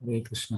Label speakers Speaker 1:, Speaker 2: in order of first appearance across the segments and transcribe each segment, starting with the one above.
Speaker 1: Hare Krishna.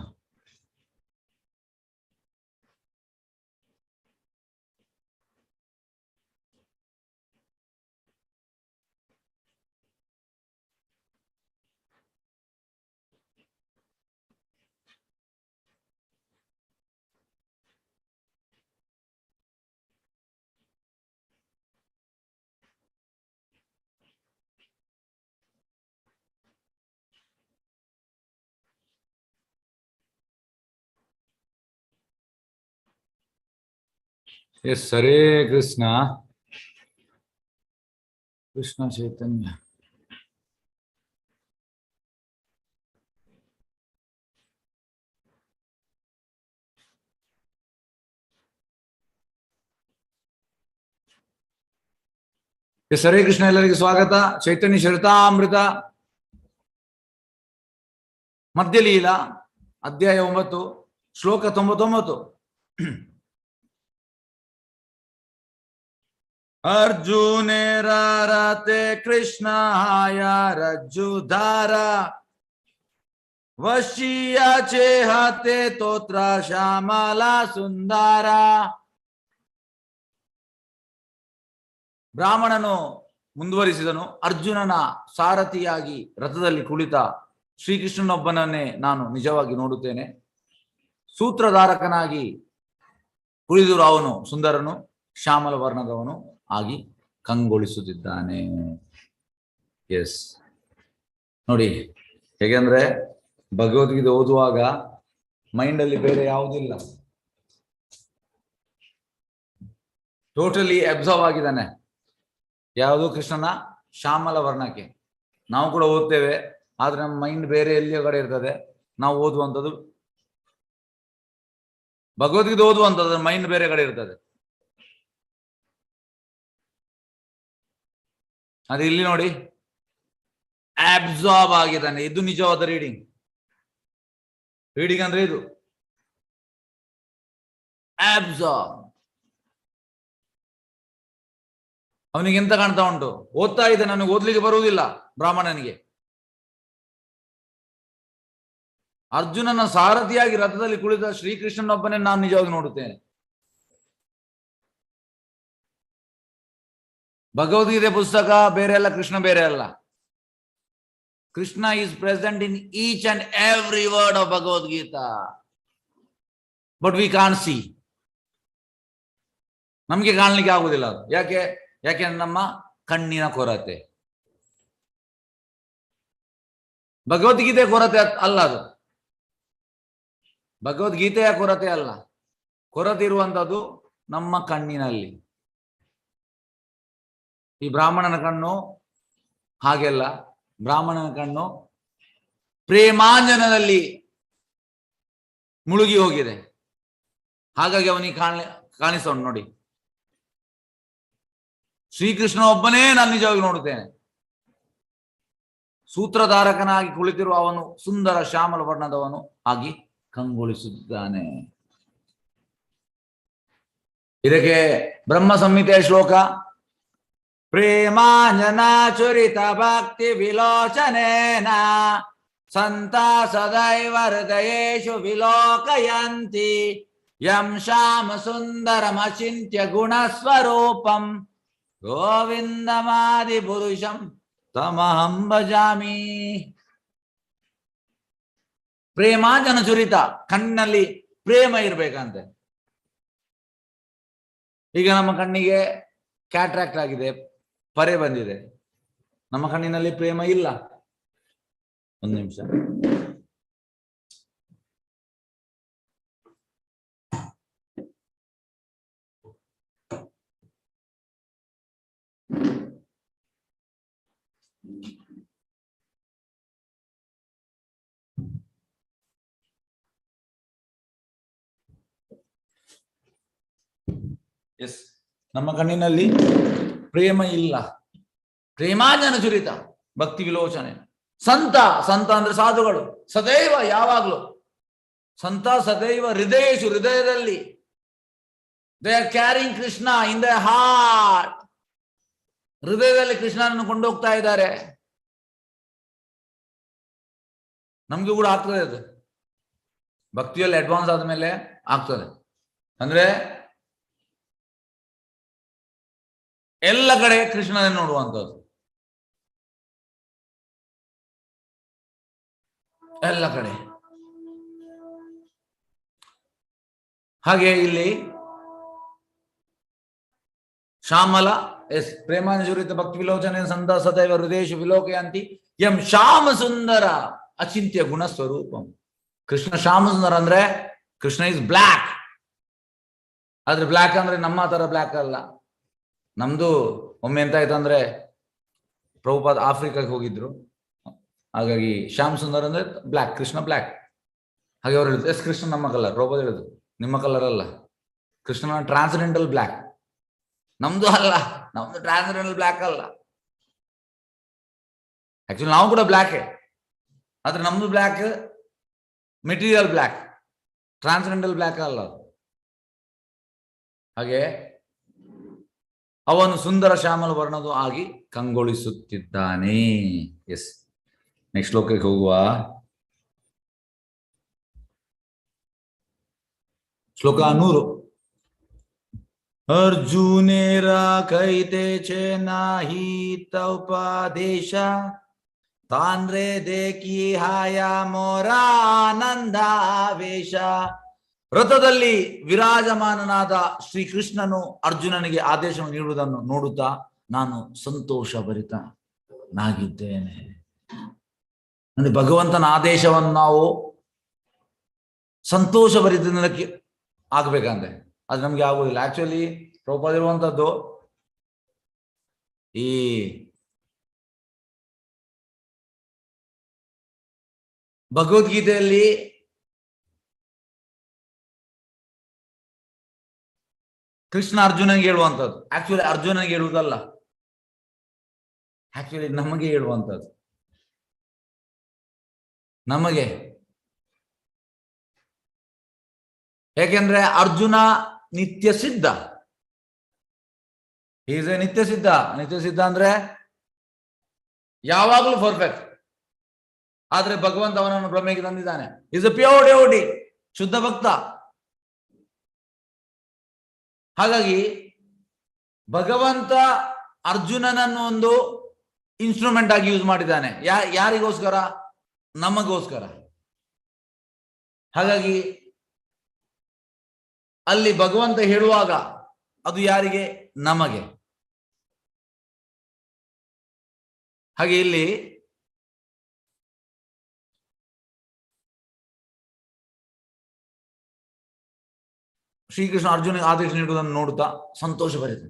Speaker 1: Yes, Hare Krishna. Krishna ಚೈತನ್ಯ. S, Hare Krishna. ಎಲ್ಲರಿಗೂ ಸ್ವಾಗತ. ಚೈತನ್ಯ ಚರಿತಾಮೃತ ಮಧ್ಯ ಲೀಲಾ ಅಧ್ಯಾಯ 9 ಶ್ಲೋಕ 99. ಅರ್ಜುನೇರತೆ ಕೃಷ್ಣ ರಜ್ಜುಧಾರ ವಶೀಯ ಚೇಹತೆ ತೋತ್ರ ಶ್ಯಾಮಲ ಸುಂದರ. ಬ್ರಾಹ್ಮಣನು ಮುಂದುವರಿಸಿದನು, ಅರ್ಜುನನ ಸಾರಥಿಯಾಗಿ ರಥದಲ್ಲಿ ಕುಳಿತ ಶ್ರೀಕೃಷ್ಣನೊಬ್ಬನನ್ನೇ ನಾನು ನಿಜವಾಗಿ ನೋಡುತ್ತೇನೆ. ಸೂತ್ರಧಾರಕನಾಗಿ ಕುಳಿದಿರುವ ಅವನು ಸುಂದರನು, ಶ್ಯಾಮಲ ವರ್ಣದವನು ಆಗಿ ಕಂಗೊಳಿಸುತ್ತಿದ್ದಾನೆ. ಎಸ್, ನೋಡಿ ಹೇಗೆಂದ್ರೆ ಭಗವದ್ಗೀತೆ ಓದುವಾಗ ಮೈಂಡಲ್ಲಿ ಬೇರೆ ಯಾವುದಿಲ್ಲ, ಟೋಟಲಿ ಅಬ್ಸರ್ವ್ ಆಗಿದ್ದಾನೆ ಯಾವುದು ಕೃಷ್ಣನ ಶ್ಯಾಮಲ ವರ್ಣಕ್ಕೆ. ನಾವು ಕೂಡ ಓದ್ತೇವೆ, ಆದ್ರೆ ನಮ್ಮ ಮೈಂಡ್ ಬೇರೆ ಎಲ್ಲಿಯೋ ಕಡೆ ಇರ್ತದೆ. ನಾವು ಓದುವಂಥದ್ದು ಭಗವದ್ಗೀತೆ ಓದುವಂಥದ್ದು ಮೈಂಡ್ ಬೇರೆ ಕಡೆ ಇರ್ತದೆ. ಅದು ಇಲ್ಲಿ ನೋಡಿ, ಅಬ್ಸಾರ್ಬ್ ಆಗಿದ್ದಾನೆ. ಇದು ನಿಜವಾದ ರೀಡಿಂಗ್. ರೀಡಿಂಗ್ ಅಂದ್ರೆ ಇದು ಅಬ್ಸಾರ್ಬ್. ಅವನಿಗೆ ಎಂತ ಕಾಣ್ತಾ ಉಂಟು? ಓದ್ತಾ ಇದ್ದ, ನನಗೆ ಓದ್ಲಿಕ್ಕೆ ಬರುವುದಿಲ್ಲ ಬ್ರಾಹ್ಮಣನಿಗೆ. ಅರ್ಜುನನ ಸಾರಥಿಯಾಗಿ ರಥದಲ್ಲಿ ಕುಳಿತ ಶ್ರೀಕೃಷ್ಣನೊಬ್ಬನೇ ನಾನು ನಿಜವಾಗಿ ನೋಡುತ್ತೇನೆ. ಭಗವದ್ಗೀತೆ ಪುಸ್ತಕ ಬೇರೆ ಅಲ್ಲ, ಕೃಷ್ಣ ಬೇರೆ ಅಲ್ಲ. Krishna is present in each and every word of Bhagavad Gita, but we can't see. ನಮ್ಗೆ ಕಾಣ್ಲಿಕ್ಕೆ ಆಗುದಿಲ್ಲ ಅದು. ಯಾಕೆ ನಮ್ಮ ಕಣ್ಣಿನ ಕೊರತೆ. ಭಗವದ್ಗೀತೆ ಕೊರತೆ ಅಲ್ಲ ಅದು, ಭಗವದ್ಗೀತೆಯ ಕೊರತೆ ಅಲ್ಲ. ಕೊರತೆ ಇರುವಂತದ್ದು ನಮ್ಮ ಕಣ್ಣಿನಲ್ಲಿ. ಈ ಬ್ರಾಹ್ಮಣನ ಕಣ್ಣು ಹಾಗೆಲ್ಲ. ಬ್ರಾಹ್ಮಣನ ಕಣ್ಣು ಪ್ರೇಮಾಂಜನದಲ್ಲಿ ಮುಳುಗಿ ಹೋಗಿದೆ. ಹಾಗಾಗಿ ಅವನಿಗೆ ಕಾಣಿಸೋಣ ನೋಡಿ. ಶ್ರೀಕೃಷ್ಣ ಒಬ್ಬನೇ ನಾನು ನಿಜವಾಗಿ ನೋಡುತ್ತೇನೆ. ಸೂತ್ರಧಾರಕನಾಗಿ ಕುಳಿತಿರುವ ಅವನು ಸುಂದರ ಶ್ಯಾಮಲ ವರ್ಣದವನು ಆಗಿ ಕಂಗೊಳಿಸುತ್ತಿದ್ದಾನೆ. ಇದಕ್ಕೆ ಬ್ರಹ್ಮ ಸಂಹಿತೆಯ ಶ್ಲೋಕ, ಪ್ರೇಮಾಂಜನ ಚುರಿತ ಭಕ್ತಿ ವಿಲೋಚನೇನ ಸಂತ ಸದೈವ ಹೃದಯೇಷು ವಿಲೋಕಯಂತಿ ಯಂ ಶ್ಯಾಮ ಸುಂದರಮಚಿಂತ್ಯ ಗುಣಸ್ವರೂಪಂ ಗೋವಿಂದಮಾದಿ ಪುರುಷಂ ತಮಹಂ ಭಜಾಮಿ. ಪ್ರೇಮಾಂಜನ ಚುರಿತ, ಕಣ್ಣಲ್ಲಿ ಪ್ರೇಮ ಇರ್ಬೇಕಂತೆ. ಈಗ ನಮ್ಮ ಕಣ್ಣಿಗೆ ಕ್ಯಾಟ್ರಾಕ್ಟ್ ಆಗಿದೆ, ಪರೆ ಬಂದಿದೆ, ನಮ್ಮ ಕಣ್ಣಿನಲ್ಲಿ ಪ್ರೇಮ ಇಲ್ಲ. ಒಂದು ನಿಮಿಷ. ಎಸ್, ನಮ್ಮ ಕಣ್ಣಿನಲ್ಲಿ ಪ್ರೇಮ ಇಲ್ಲ. ಪ್ರೇಮಾಂಜನ ಚುರಿತ ಭಕ್ತಿ ವಿಲೋಚನೆ. ಸಂತ ಅಂದ್ರೆ ಸಾಧುಗಳು. ಸದೈವ, ಯಾವಾಗ್ಲೂ. ಸಂತ ಸದೈವ ಹೃದಯೇಶು, ಹೃದಯದಲ್ಲಿ. They are carrying Krishna in the heart. ಹೃದಯದಲ್ಲಿ ಕೃಷ್ಣನನ್ನು ಕೊಂಡೋಗ್ತಾ ಇದ್ದಾರೆ. ನಮ್ಗೆ ಕೂಡ ಆಗ್ತದೆ ಅದು. ಭಕ್ತಿಯಲ್ಲಿ ಅಡ್ವಾನ್ಸ್ ಆದ್ಮೇಲೆ ಆಗ್ತದೆ. ಅಂದ್ರೆ ಎಲ್ಲ ಕಡೆ ಕೃಷ್ಣನೇ ನೋಡುವಂಥದ್ದು, ಎಲ್ಲ ಕಡೆ. ಹಾಗೆ ಇಲ್ಲಿ ಶ್ಯಾಮಲ ಎಸ್ ಪ್ರೇಮಾಂಜುರಿತ ಭಕ್ತಿ ವಿಲೋಚನೆ ಸಂತ ಸದೈವ ಹೃದಯೇಶು ವಿಲೋಕಯಾಂತಿ ಎಂ ಶ್ಯಾಮ ಸುಂದರ ಅಚಿಂತ್ಯ ಗುಣ ಸ್ವರೂಪಂ. ಕೃಷ್ಣ ಶ್ಯಾಮ ಸುಂದರ ಅಂದ್ರೆ ಕೃಷ್ಣ ಇಸ್ ಬ್ಲ್ಯಾಕ್. ಆದ್ರೆ ಬ್ಲ್ಯಾಕ್ ಅಂದ್ರೆ ನಮ್ಮ ತರ ಬ್ಲ್ಯಾಕ್ ಅಲ್ಲ. ನಮ್ದು ಒಮ್ಮೆ ಎಂತ ಆಯ್ತಂದ್ರೆ ಪ್ರಭುಪಾದ್ ಆಫ್ರಿಕಾಗೆ ಹೋಗಿದ್ರು, ಹಾಗಾಗಿ ಶ್ಯಾಮ್ ಸುಂದರ್ ಅಂದ್ರೆ ಬ್ಲ್ಯಾಕ್, ಕೃಷ್ಣ ಬ್ಲ್ಯಾಕ್. ಹಾಗೆ ಅವ್ರು ಹೇಳಿದ್ರು ಎಸ್ ಕೃಷ್ಣ ನಮ್ಮ ಕಲರ್. ಪ್ರಭುಪಾದ್ ಹೇಳಿದ್ರು ನಿಮ್ಮ ಕಲರ್ ಅಲ್ಲ, ಕೃಷ್ಣನ ಟ್ರಾನ್ಸ್ಜೆಂಡಲ್ ಬ್ಲ್ಯಾಕ್. ನಮ್ದು ಅಲ್ಲ, ನಮ್ದು ಟ್ರಾನ್ಸ್ಜೆಂಡಲ್ ಬ್ಲ್ಯಾಕ್ ಅಲ್ಲ. ಆಕ್ಚುಲಿ ನಾವು ಕೂಡ ಬ್ಲ್ಯಾಕ್, ಆದ್ರೆ ನಮ್ದು ಬ್ಲ್ಯಾಕ್ ಮೆಟೀರಿಯಲ್ ಬ್ಲ್ಯಾಕ್, ಟ್ರಾನ್ಸ್ಜೆಂಡಲ್ ಬ್ಲ್ಯಾಕ್ ಅಲ್ಲ. ಹಾಗೆ ಅವನು ಸುಂದರ ಶ್ಯಾಮಲ ವರ್ಣದು ಆಗಿ ಕಂಗೊಳಿಸುತ್ತಿದ್ದಾನೆ. ಎಸ್, ನೆಕ್ಸ್ಟ್ ಶ್ಲೋಕಕ್ಕೆ ಹೋಗುವ. ಶ್ಲೋಕ 100. ಅರ್ಜುನೇರ ಕೈತೆ ಚೇ ನಾಹಿ ತೌಪದೇಶ ತಾಂದ್ರೆ ದೇಕಿ ಹಾಯ ಮೋರಾನಂದಾವೇಶ. ರಥದಲ್ಲಿ ವಿರಾಜಮಾನನಾದ ಶ್ರೀಕೃಷ್ಣನು ಅರ್ಜುನನಿಗೆ ಆದೇಶವನ್ನು ನೀಡುವುದನ್ನು ನೋಡುತ್ತಾ ನಾನು ಸಂತೋಷ ಭರಿತನಾಗಿದ್ದೇನೆ. ಅಂದ್ರೆ ಭಗವಂತನ ಆದೇಶವನ್ನು ನಾವು ಸಂತೋಷ ಭರಿತಕ್ಕೆ ಆಗ್ಬೇಕಂದ್ರೆ ಅದು ನಮ್ಗೆ ಆಗುದಿಲ್ಲ. ಆಕ್ಚುಲಿ ಪ್ರಭುಪಾದ ಇರುವಂತದ್ದು ಈ ಭಗವದ್ಗೀತೆಯಲ್ಲಿ ಕೃಷ್ಣ ಅರ್ಜುನನಿಗೆ ಹೇಳುವಂಥದ್ದು. ಆಕ್ಚುಲಿ ಅರ್ಜುನನಿಗೆ ಹೇಳುವುದಲ್ಲ, ಆಕ್ಚುಲಿ ನಮಗೆ ಹೇಳುವಂಥದ್ದು. ನಮಗೆ, ಯಾಕೆಂದ್ರೆ ಅರ್ಜುನ ನಿತ್ಯ ಸಿದ್ಧ. ಈಸ್ ಎ ನಿತ್ಯ ಸಿದ್ಧ. ನಿತ್ಯ ಸಿದ್ಧ ಅಂದ್ರೆ ಯಾವಾಗಲೂ ಪರ್ಫೆಕ್ಟ್. ಆದ್ರೆ ಭಗವಂತ ಅವನನ್ನು ಭ್ರಮೆಗೆ ತಂದಿದ್ದಾನೆ. ಈಸ್ ಎ ಪ್ಯೂರ್ ಡಿವೋಟಿ, ಶುದ್ಧ ಭಕ್ತ. ಹಾಗಾಗಿ ಭಗವಂತ ಅರ್ಜುನನನ್ನು ಒಂದು ಇನ್ಸ್ಟ್ರೂಮೆಂಟ್ ಆಗಿ ಯೂಸ್ ಮಾಡಿದ್ದಾನೆ. ಯಾರಿಗೋಸ್ಕರ? ನಮಗೋಸ್ಕರ. ಹಾಗಾಗಿ ಅಲ್ಲಿ ಭಗವಂತ ಹೇಳುವಾಗ ಅದು ಯಾರಿಗೆ? ನಮಗೆ. ಹಾಗೆ ಇಲ್ಲಿ ಶ್ರೀಕೃಷ್ಣ ಅರ್ಜುನಿಗೆ ಆದೇಶ ನೀಡುವುದನ್ನು ನೋಡುತ್ತಾ ಸಂತೋಷ ಭರಿತ.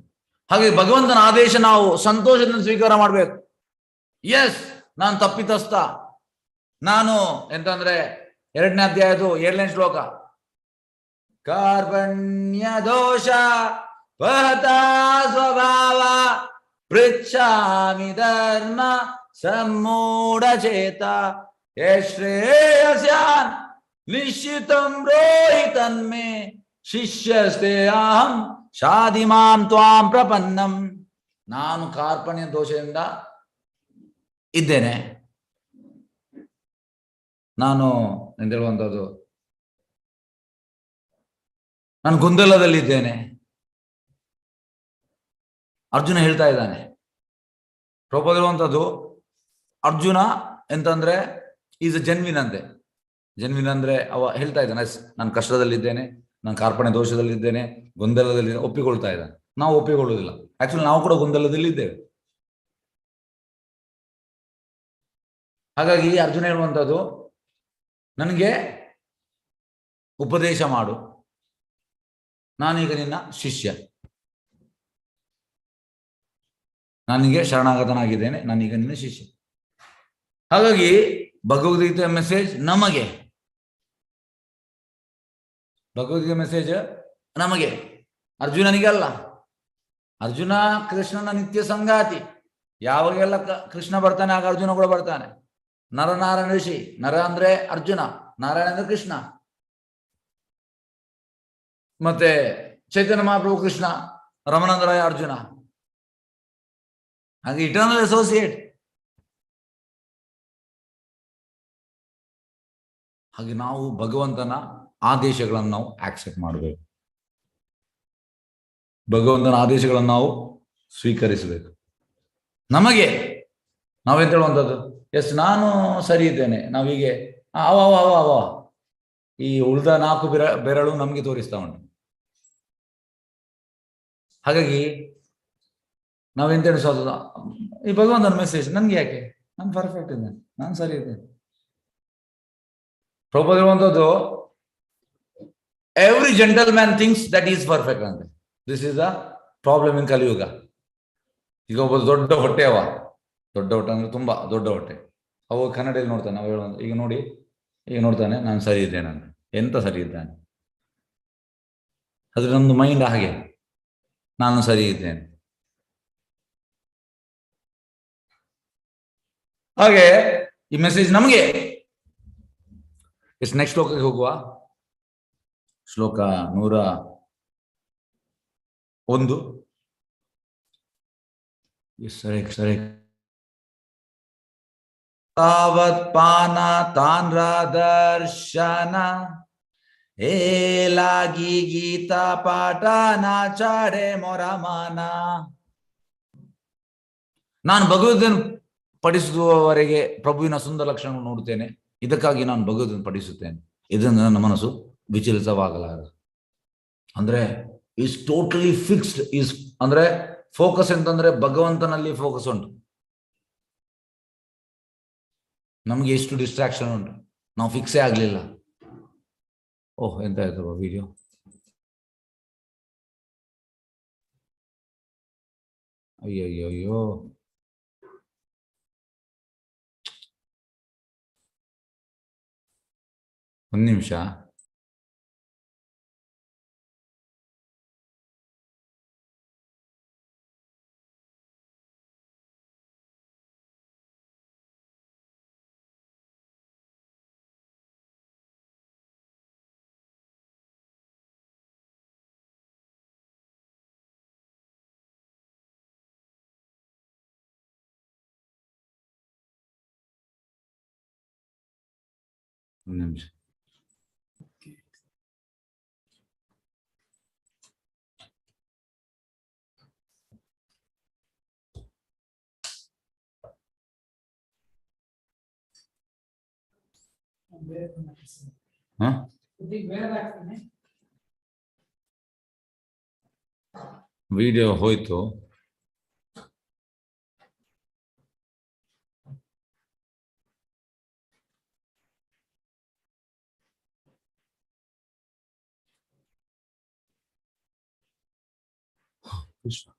Speaker 1: ಹಾಗೆ ಭಗವಂತನ ಆದೇಶ ನಾವು ಸಂತೋಷದಿಂದ ಸ್ವೀಕಾರ ಮಾಡಬೇಕು. ಎಸ್, ನಾನು ತಪ್ಪಿತಸ್ಥ. ನಾನು ಎಂತಂದ್ರೆ 2ನೇ ಅಧ್ಯಾಯದ 7ನೇ ಶ್ಲೋಕ, ಕಾರ್ಪಣ್ಯ ದೋಷ ಪಹತ ಸ್ವಭಾವ ಪೃಚ್ಛಾಮಿ ಧರ್ಮ ಸಮೂಢ ಚೇತ ಶ್ರೇಯಸ್ಯಾನ್ ನಿಶ್ಚಿತಂ ರೋಹಿತನ್ಮೇ ಶಿಷ್ಯಸ್ತೆ ಅಹಂ ಶಾದಿಮಾಂ ತ್ವಾಂ ಪ್ರಪನ್ನಂ. ನಾನು ಕಾರ್ಪಣ್ಯ ದೋಷದಿಂದ ಇದ್ದೇನೆ. ನಾನು ಎಂದು ಹೇಳುವಂಥದ್ದು, ನಾನು ಗೊಂದಲದಲ್ಲಿದ್ದೇನೆ. ಅರ್ಜುನ ಹೇಳ್ತಾ ಇದ್ದಾನೆ. ಪ್ರಭುಪಾದ ಹೇಳುವಂಥದ್ದು ಅರ್ಜುನ ಎಂತಂದ್ರೆ ಈಸ್ ಜೆನ್ವಿನ್ ಅಂತೆ. ಜೆನ್ವಿನ್ ಅಂದ್ರೆ ಅವ ಹೇಳ್ತಾ ಇದ್ದಾನೆ, ನಾನು ಕಷ್ಟದಲ್ಲಿದ್ದೇನೆ, ನಾನು ಕಾರ್ಪಣ್ಯ ದೋಷದಲ್ಲಿದ್ದೇನೆ, ಗೊಂದಲದಲ್ಲಿ ಒಪ್ಪಿಕೊಳ್ತಾ ಇದ್ದಾನೆ. ನಾವು ಒಪ್ಪಿಕೊಳ್ಳುವುದಿಲ್ಲ. ಆಕ್ಚುಲಿ ನಾವು ಕೂಡ ಗೊಂದಲದಲ್ಲಿ ಇದ್ದೇವೆ. ಹಾಗಾಗಿ ಅರ್ಜುನ ಹೇಳುವಂಥದ್ದು, ನನಗೆ ಉಪದೇಶ ಮಾಡು, ನಾನೀಗ ನಿನ್ನ ಶಿಷ್ಯ, ನನಗೆ ಶರಣಾಗತನಾಗಿದ್ದೇನೆ, ನಾನೀಗ ನಿನ್ನ ಶಿಷ್ಯ. ಹಾಗಾಗಿ ಭಗವದ್ಗೀತೆಯ ಮೆಸೇಜ್ ನಮಗೆ, ಭಗವದ್ಗೀತೆ ಮೆಸೇಜ್ ನಮಗೆ, ಅರ್ಜುನನಿಗೆ ಅಲ್ಲ. ಅರ್ಜುನ ಕೃಷ್ಣನ ನಿತ್ಯ ಸಂಗಾತಿ. ಯಾವಾಗೆಲ್ಲ ಕೃಷ್ಣ ಬರ್ತಾನೆ ಆಗ ಅರ್ಜುನ ಕೂಡ ಬರ್ತಾನೆ. ನರನಾರಾಯಣ ಋಷಿ, ನರ ಅಂದ್ರೆ ಅರ್ಜುನ, ನಾರಾಯಣ ಅಂದ್ರೆ ಕೃಷ್ಣ. ಮತ್ತೆ ಚೈತನ್ಯ ಮಹಾಪ್ರಭು ಕೃಷ್ಣ, ರಮಣಂದ್ರಾಯ ಅರ್ಜುನ. ಹಾಗೆ ಇಟರ್ನಲ್ ಅಸೋಸಿಯೇಟ್. ಹಾಗೆ ನಾವು ಭಗವಂತನ ಆದೇಶಗಳನ್ನು ನಾವು ಆಕ್ಸೆಪ್ಟ್ ಮಾಡಬೇಕು, ಭಗವಂತನ ಆದೇಶಗಳನ್ನು ನಾವು ಸ್ವೀಕರಿಸಬೇಕು. ನಮಗೆ ನಾವೇಂತ ಹೇಳುವಂಥದ್ದು, ಎಸ್ ನಾನು ಸರಿ ಇದ್ದೇನೆ, ನಾವೀಗೆ ಅವ ಅವ ಅವ ಅವ ಈ ಉಳಿದ 4 ಬೆರಳು ನಮಗೆ ತೋರಿಸ್ತಾ ಉಂಟು. ಹಾಗಾಗಿ ನಾವೆಂತ ಎಣಿಸೋದು, ಈ ಭಗವಂತನ ಮೆಸೇಜ್ ನನ್ಗೆ ಯಾಕೆ, ನಾನು ಪರ್ಫೆಕ್ಟ್ ಇದ್ದೇನೆ, ನಾನು ಸರಿ ಇದ್ದೇನೆ. ಪ್ರಭುಪಾದ ಹೇಳುವಂಥದ್ದು, every gentleman thinks that is perfect ಅಂತ. This is the problem in Kaliyuga. ಈಗ ಒಬ್ಬ ದೊಡ್ಡ ಹೊಟ್ಟೆ ಅವ, ದೊಡ್ಡ ಹೊಟ್ಟೆ ಅಂದ್ರೆ ತುಂಬಾ ದೊಡ್ಡ ಹೊಟ್ಟೆ, ಅವಾಗ ಕನ್ನಡದಲ್ಲಿ ನೋಡ್ತಾನೆ, ನಾವು ಹೇಳೋದು ಈಗ ನೋಡಿ, ಈಗ ನೋಡ್ತಾನೆ ನಾನು ಸರಿ ಇದ್ದೇನೆ ಅಂತ. ಎಂತ ಸರಿ ಇದ್ದಾನೆ? ಅದ್ರ ನಮ್ದು ಮೈಂಡ್ ಹಾಗೆ, ನಾನು ಸರಿ ಇದ್ದೇನೆ. ಹಾಗೆ ಈ ಮೆಸೇಜ್ ನಮಗೆ. ಎಷ್ಟು ನೆಕ್ಸ್ಟ್ ಶ್ಲೋಕಕ್ಕೆ ಹೋಗುವ? ಶ್ಲೋಕ 101. ಸರಿ ಸರಿ. ತಾವತ್ ಪಾನ ತಾನ್ರ ದರ್ಶನ ಏಲಾಗಿ ಗೀತಾ ಪಾಠ ನಾಚಾಡೆ ಮೊರಮಾನ. ನಾನು ಭಗವದ್ಗೀತೆಯನ್ನು ಪಠಿಸುವವರೆಗೆ ಪ್ರಭುವಿನ ಸುಂದರ ಲಕ್ಷಣವನ್ನು ನೋಡುತ್ತೇನೆ, ಇದಕ್ಕಾಗಿ ನಾನು ಭಗವದ್ಗೀತೆಯನ್ನು ಪಠಿಸುತ್ತೇನೆ. ಇದನ್ನು ನನ್ನ ಮನಸ್ಸು ವಿಚಲಿತವಾಗಲಾರದು. ಅಂದ್ರೆ ಈಸ್ ಟೋಟಲಿ ಫಿಕ್ಸ್ಡ್. ಈಸ್ ಅಂದ್ರೆ ಫೋಕಸ್ ಎಂತಂದ್ರೆ ಭಗವಂತನಲ್ಲಿ ಫೋಕಸ್ ಉಂಟು. ನಮ್ಗೆ ಎಷ್ಟು ಡಿಸ್ಟ್ರಾಕ್ಷನ್ ಉಂಟು, ನಾವು ಫಿಕ್ಸೇ ಆಗ್ಲಿಲ್ಲ. ಓಹ್ ಎಂತ ಆಯ್ತವ ವಿಡಿಯೋ. ಅಯ್ಯಯ್ಯೋ, ಒಂದು ನಿಮಿಷ. ಒಂದು ನಿಮಿಷ. ವಿಡಿಯೋ ಹೋಯ್ತು. ಕೃಷ್ಣ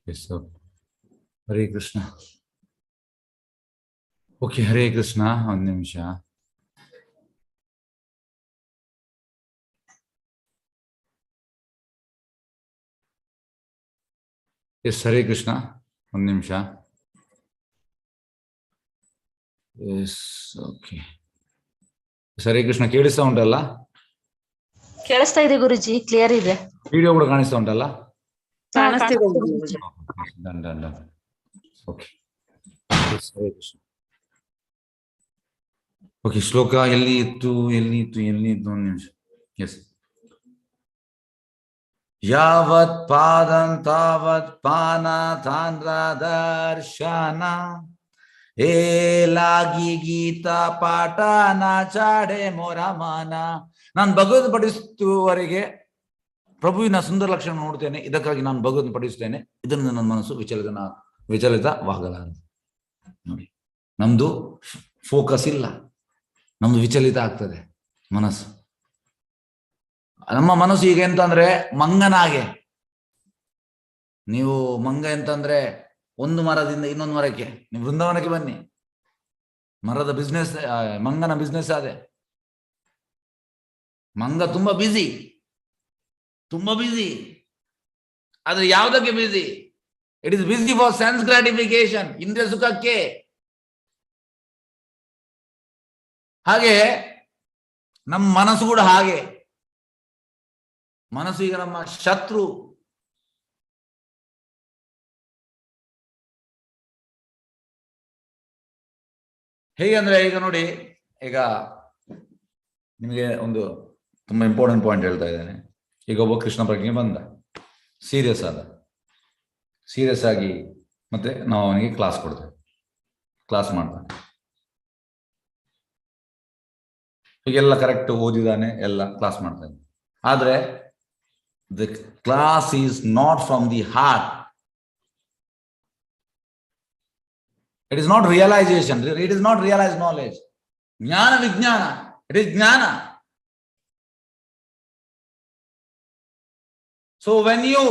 Speaker 1: ಎಸ್. ಹರೇ ಕೃಷ್ಣ. ಓಕೆ, ಹರೇ ಕೃಷ್ಣ. ಒಂದು ನಿಮಿಷ. ಎಸ್, ಹರೇ ಕೃಷ್ಣ. ಒಂದು ನಿಮಿಷ. Yes, okay. ಹರೇ ಕೃಷ್ಣ. ಕೇಳಿಸ್ತಾ ಉಂಟಲ್ಲ?
Speaker 2: ಕೇಳಿಸ್ತಾ ಇದೆ ಗುರುಜಿ, ಕ್ಲಿಯರ್ ಇದೆ.
Speaker 1: ವಿಡಿಯೋ ಕೂಡ ಕಾಣಿಸ್ತಾ ಉಂಟಲ್ಲ?
Speaker 2: ಕಾಣಿಸ್ತಿದೆ ಗುರುಜಿ.
Speaker 1: ಓಕೆ ಓಕೆ, ಶ್ಲೋಕ ಎಲ್ಲಿ ಇತ್ತು ಒಂದು ನಿಮಿಷ. ಎಸ್. ಯಾವತ್ ಪಾದಂ ತಾವತ್ ಪಾನ ತಾಂದ್ರ ದರ್ಶನ ಏಲಾಗಿ ಗೀತಾ ಪಾಠ ನಾಚಾಡೆ ಮೊರ ಮಾನ. ನಾನು ಭಗವದ್ ಪಠಿಸುವವರೆಗೆ ಪ್ರಭುವಿನ ಸುಂದರ ಲಕ್ಷಣ ನೋಡ್ತೇನೆ, ಇದಕ್ಕಾಗಿ ನಾನು ಭಗವದ್ ಪಠಿಸ್ತೇನೆ. ಇದರಿಂದ ನನ್ನ ಮನಸ್ಸು ವಿಚಲಿತವಾಗಲಾರದು. ನೋಡಿ, ನಮ್ದು ಫೋಕಸ್ ಇಲ್ಲ, ನಮ್ದು ವಿಚಲಿತ ಆಗ್ತದೆ ಮನಸ್ಸು. ನಮ್ಮ ಮನಸ್ಸು ಈಗ ಎಂತಂದ್ರೆ ಮಂಗನಾಗೆ. ನೀವು ಮಂಗ ಎಂತಂದ್ರೆ ಒಂದು ಮರದಿಂದ ಇನ್ನೊಂದು ಮರಕ್ಕೆ, ನೀವು ಬೃಂದಾವನಕ್ಕೆ ಬನ್ನಿ, ಮರದ ಬಿಸ್ನೆಸ್, ಮಂಗನ ಬಿಸ್ನೆಸ್ ಅದೇ. ಮಂಗ ತುಂಬಾ ಬಿಸಿ, ಆದ್ರೆ ಯಾವುದಕ್ಕೆ busy? It is busy for sense gratification, ಇಂದ್ರಿಯ ಸುಖಕ್ಕೆ. ಹಾಗೆ ನಮ್ಮ ಮನಸ್ಸು ಕೂಡ ಹಾಗೆ. ಮನಸ್ಸು ಈಗ ನಮ್ಮ ಶತ್ರು. ಹೇಗೆ ಅಂದ್ರೆ, ಈಗ ನೋಡಿ, ಈಗ ನಿಮಗೆ ಒಂದು ತುಂಬಾ ಇಂಪಾರ್ಟೆಂಟ್ ಪಾಯಿಂಟ್ ಹೇಳ್ತಾ ಇದ್ದೇನೆ. ಈಗ ಒಬ್ಬ ಕೃಷ್ಣ ಪ್ರಜ್ಞೆ ಬಂದ, ಸೀರಿಯಸ್ ಆಗಿ, ಮತ್ತೆ ನಾವು ಅವನಿಗೆ ಕ್ಲಾಸ್ ಕೊಡ್ತೇವೆ, ಕ್ಲಾಸ್ ಮಾಡ್ತಾನೆ, ಹೀಗೆಲ್ಲ ಕರೆಕ್ಟ್ ಓದಿದಾನೆ, ಎಲ್ಲ ಕ್ಲಾಸ್ ಮಾಡ್ತಾನೆ. ಆದ್ರೆ the class is not from the heart. It is not realization. It is not realized knowledge. Jnana vijnana. It is jnana. So when you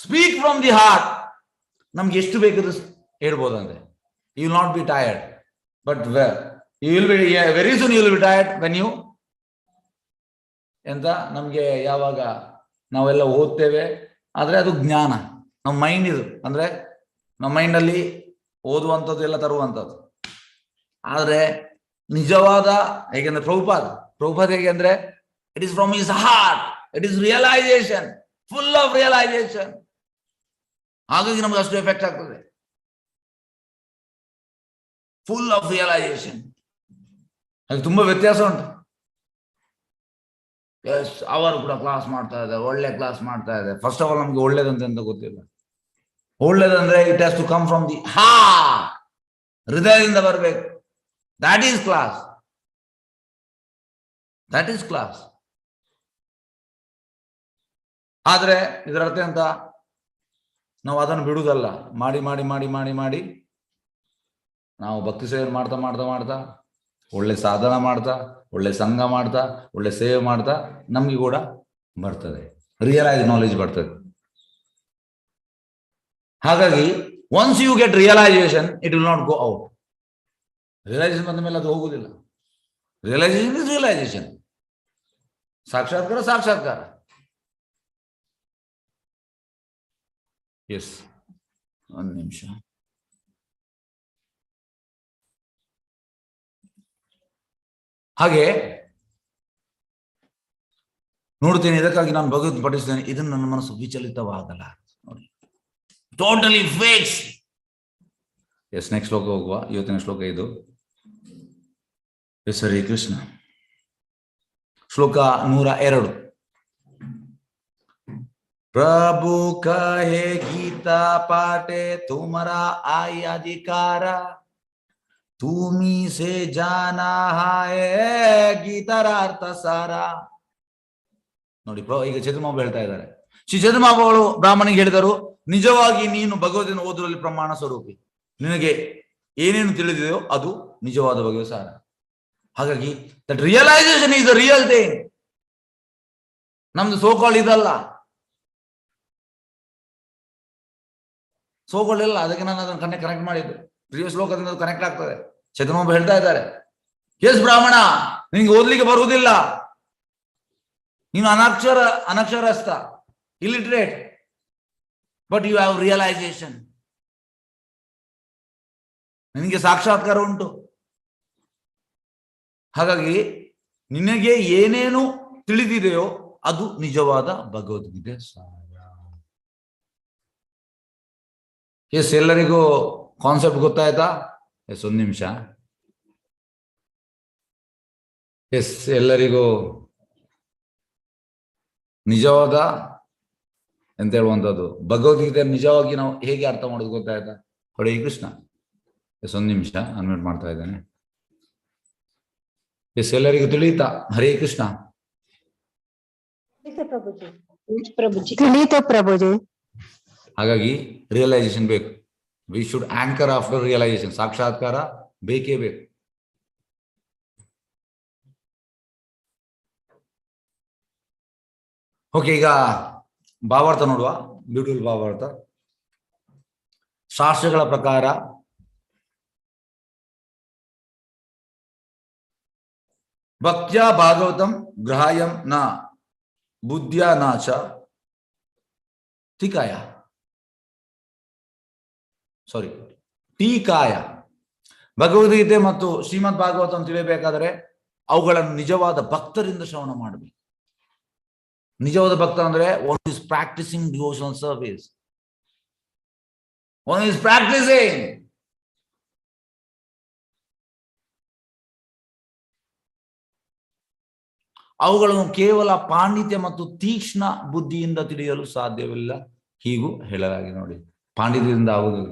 Speaker 1: speak from the heart, namge eshtu bekadu helbodante. You will not be tired. But you will be, very soon you will be tired when you ಎಂತ ನಮ್ಗೆ ಯಾವಾಗ ನಾವೆಲ್ಲ ಓದ್ತೇವೆ, ಆದ್ರೆ ಅದು ಜ್ಞಾನ, ನಮ್ಮ mind ಇದು. ಅಂದ್ರೆ ನಮ್ಮ ಮೈಂಡಲ್ಲಿ ಓದುವಂಥದ್ದು ಎಲ್ಲ ತರುವಂಥದ್ದು. ಆದ್ರೆ ನಿಜವಾದ, ಹೇಗೆಂದ್ರೆ ಪ್ರಭುಪಾದ ಹೇಗೆ ಅಂದ್ರೆ, it is from his heart, it is realization, full of realization. ಹಾಗಾಗಿ ನಮ್ಗೆ ಅಷ್ಟು ಎಫೆಕ್ಟ್ ಆಗ್ತದೆ, ಫುಲ್ ಆಫ್ ರಿಯಲೈಸೇಷನ್. ಹಾಗೆ ತುಂಬಾ ವ್ಯತ್ಯಾಸ ಉಂಟು. ಎಸ್, ಅವರು ಕೂಡ ಕ್ಲಾಸ್ ಮಾಡ್ತಾ ಇದೆ, ಒಳ್ಳೆ ಕ್ಲಾಸ್ ಮಾಡ್ತಾ ಇದೆ. ಫಸ್ಟ್ ಆಫ್ ಆಲ್ ನಮ್ಗೆ ಒಳ್ಳೇದಂತ ಗೊತ್ತಿಲ್ಲ. ಒಳ್ಳೇದಂದ್ರೆ it has to come from the heart, ಹೃದಯದಿಂದ ಬರಬೇಕು. That is class. ಆದ್ರೆ ಇದರ ಅರ್ಥ ಅಂತ, ನಾವು ಅದನ್ನು ಬಿಡುವುದಲ್ಲ. ಮಾಡಿ ಮಾಡಿ ಮಾಡಿ ಮಾಡಿ ಮಾಡಿ ನಾವು ಭಕ್ತಿ ಸೇವೆ ಮಾಡ್ತಾ ಒಳ್ಳೆ ಸಾಧನ ಮಾಡ್ತಾ, ಒಳ್ಳೆ ಸಂಘ ಮಾಡ್ತಾ, ಒಳ್ಳೆ ಸೇವೆ ಮಾಡ್ತಾ ನಮ್ಗೆ ಕೂಡ ಬರ್ತದೆ, ರಿಯಲೈಸ್ ನಾಲೆಜ್ ಬರ್ತದೆ. ಹಾಗಾಗಿ once you get realization, it will not go out. Realization ಬಂದ ಮೇಲೆ ಅದು ಹೋಗುದಿಲ್ಲ. Realization is realization. ಸಾಕ್ಷಾತ್ಕಾರ. ಎಸ್, ಒಂದು ನಿಮಿಷ. ಹಾಗೆ ನೋಡ್ತೇನೆ, ಇದಕ್ಕಾಗಿ ನಾನು ಭಗವದ್ ಪಠಿಸ್ತೇನೆ. ಇದನ್ನು ನನ್ನ ಮನಸ್ಸು ವಿಚಲಿತವಾಗಲ್ಲ. ನೋಡಿ, ಟೋಟಲಿ ಫಿಕ್ಸ್. ಎಸ್, ನೆಕ್ಸ್ಟ್ ಶ್ಲೋಕ ಹೋಗುವ. ಇವತ್ತಿನ ಶ್ಲೋಕ ಇದು. ಎಸ್, ಹರೇ ಕೃಷ್ಣ. ಶ್ಲೋಕ 102. ಪ್ರಭು ಕಹೆ ಗೀತಾ ಪಾಠೆ ತುಮರಾ ಆಯ್ ಅಧಿಕಾರ, ತುಮಿ ಸೆ ಜಾನಾ ಹೈ ಗೀತಾರ ಅರ್ಥ ಸಾರ. ನೋಡಿ, ಈಗ ಚತುರ್ಮಾಬು ಹೇಳ್ತಾ ಇದ್ದಾರೆ. ಶ್ರೀ ಚತುರ್ಮಾಬುಗಳು ಬ್ರಾಹ್ಮಣಿಗೆ ಹೇಳಿದರು, ನಿಜವಾಗಿ ನೀನು ಭಗವದ್ಗೀತೆ ಓದುವಲ್ಲಿ ಪ್ರಮಾಣ ಸ್ವರೂಪಿ. ನಿನಗೆ ಏನೇನು ತಿಳಿದಿದೆಯೋ ಅದು ನಿಜವಾದ ಭಗವತ್ ಸಾರ. ಹಾಗಾಗಿ that realization is the real thing. ನಮ್ದು ಸೋಕಾಲ್ ಇದಲ್ಲ, ಸೋಕಾಲ್ ಇಲ್ಲ. ಅದಕ್ಕೆ ನಾನು ಅದನ್ನು ಕನೆಕ್ಟ್ ಮಾಡಿದ್ದು. ಪ್ರಿಯ ಶ್ಲೋಕದಿಂದ ಕನೆಕ್ಟ್ ಆಗ್ತದೆ. ಚತುರ್ಮಾಬು ಹೇಳ್ತಾ ಇದ್ದಾರೆ, ಎಸ್ ಬ್ರಾಹ್ಮಣ, ನಿನ್ಗೆ ಓದ್ಲಿಕ್ಕೆ ಬರುವುದಿಲ್ಲ, ನೀನು ಅನಕ್ಷರಸ್ಥ, illiterate, but you have realization. ನಿನಗೆ ಸಾಕ್ಷಾತ್ಕಾರ ಉಂಟು. ಹಾಗಾಗಿ ನಿನಗೆ ಏನೇನು ತಿಳಿದಿದೆಯೋ ಅದು ನಿಜವಾದ ಭಗವದ್ಗೀತೆ ಸಾರ. ಎಸ್, ಎಲ್ಲರಿಗೂ ಕಾನ್ಸೆಪ್ಟ್ ಗೊತ್ತಾಯ್ತಾ? ಎಸ್, ಒಂದು ನಿಮಿಷ. ಎಸ್, ಎಲ್ಲರಿಗೂ ನಿಜವಾದ ಅಂತ ಹೇಳುವಂಥದ್ದು ಭಗವದ್ಗೀತೆ ನಿಜವಾಗಿ ನಾವು ಹೇಗೆ ಅರ್ಥ ಮಾಡೋದು ಗೊತ್ತಾಯ್ತಾ? ಹರೇ ಕೃಷ್ಣ. ಎಸ್, ಒಂದು ನಿಮಿಷ ಅನ್ಮ್ಯೂಟ್ ಮಾಡ್ತಾ ಇದ್ದೇನೆ. ಎಸ್, ಎಲ್ಲರಿಗೂ ತಿಳಿಯುತ್ತಾ? ಹರೇ ಕೃಷ್ಣ.
Speaker 2: ತಿಳಿಯಿತು ಪ್ರಭುಜಿ.
Speaker 1: ಹಾಗಾಗಿ ರಿಯಲೈಸೇಷನ್ ಬೇಕು. We should hanker after realization. ಸಾಕ್ಷಾತ್ಕಾರ ಬೇಕೇ ಬೇಕು. ಓಕೆ, ಈಗ ಭಾವಾರ್ಥ ನೋಡುವ. ಬ್ಯೂಟಿಫುಲ್ ಭಾವಾರ್ಥ. ಶಾಸ್ತ್ರಗಳ ಪ್ರಕಾರ ಭಕ್ತ್ಯಾ ಭಾಗವತಂ ಗ್ರಹಾಯಂ ನ ಬುದ್ಧ್ಯ ನ ಚ ಟೀಕಾಯ ಭಗವದ್ಗೀತೆ ಮತ್ತು ಶ್ರೀಮದ್ ಭಾಗವತಂ ತಿಳಿಯಬೇಕಾದರೆ ಅವುಗಳನ್ನು ನಿಜವಾದ ಭಕ್ತರಿಂದ ಶ್ರವಣ ಮಾಡಬೇಕು. ನಿಜವಾದ ಭಕ್ತ ಅಂದ್ರೆ one is practising devotional service. One is practising. ಅವುಗಳನ್ನು ಕೇವಲ ಪಾಂಡಿತ್ಯ ಮತ್ತು ತೀಕ್ಷ್ಣ ಬುದ್ಧಿಯಿಂದ ತಿಳಿಯಲು ಸಾಧ್ಯವಿಲ್ಲ. ಹೀಗೂ ಹೇಳಲಾಗಿದೆ ನೋಡಿ. ಪಾಂಡಿತ್ಯದಿಂದ ಆಗುದಿಲ್ಲ.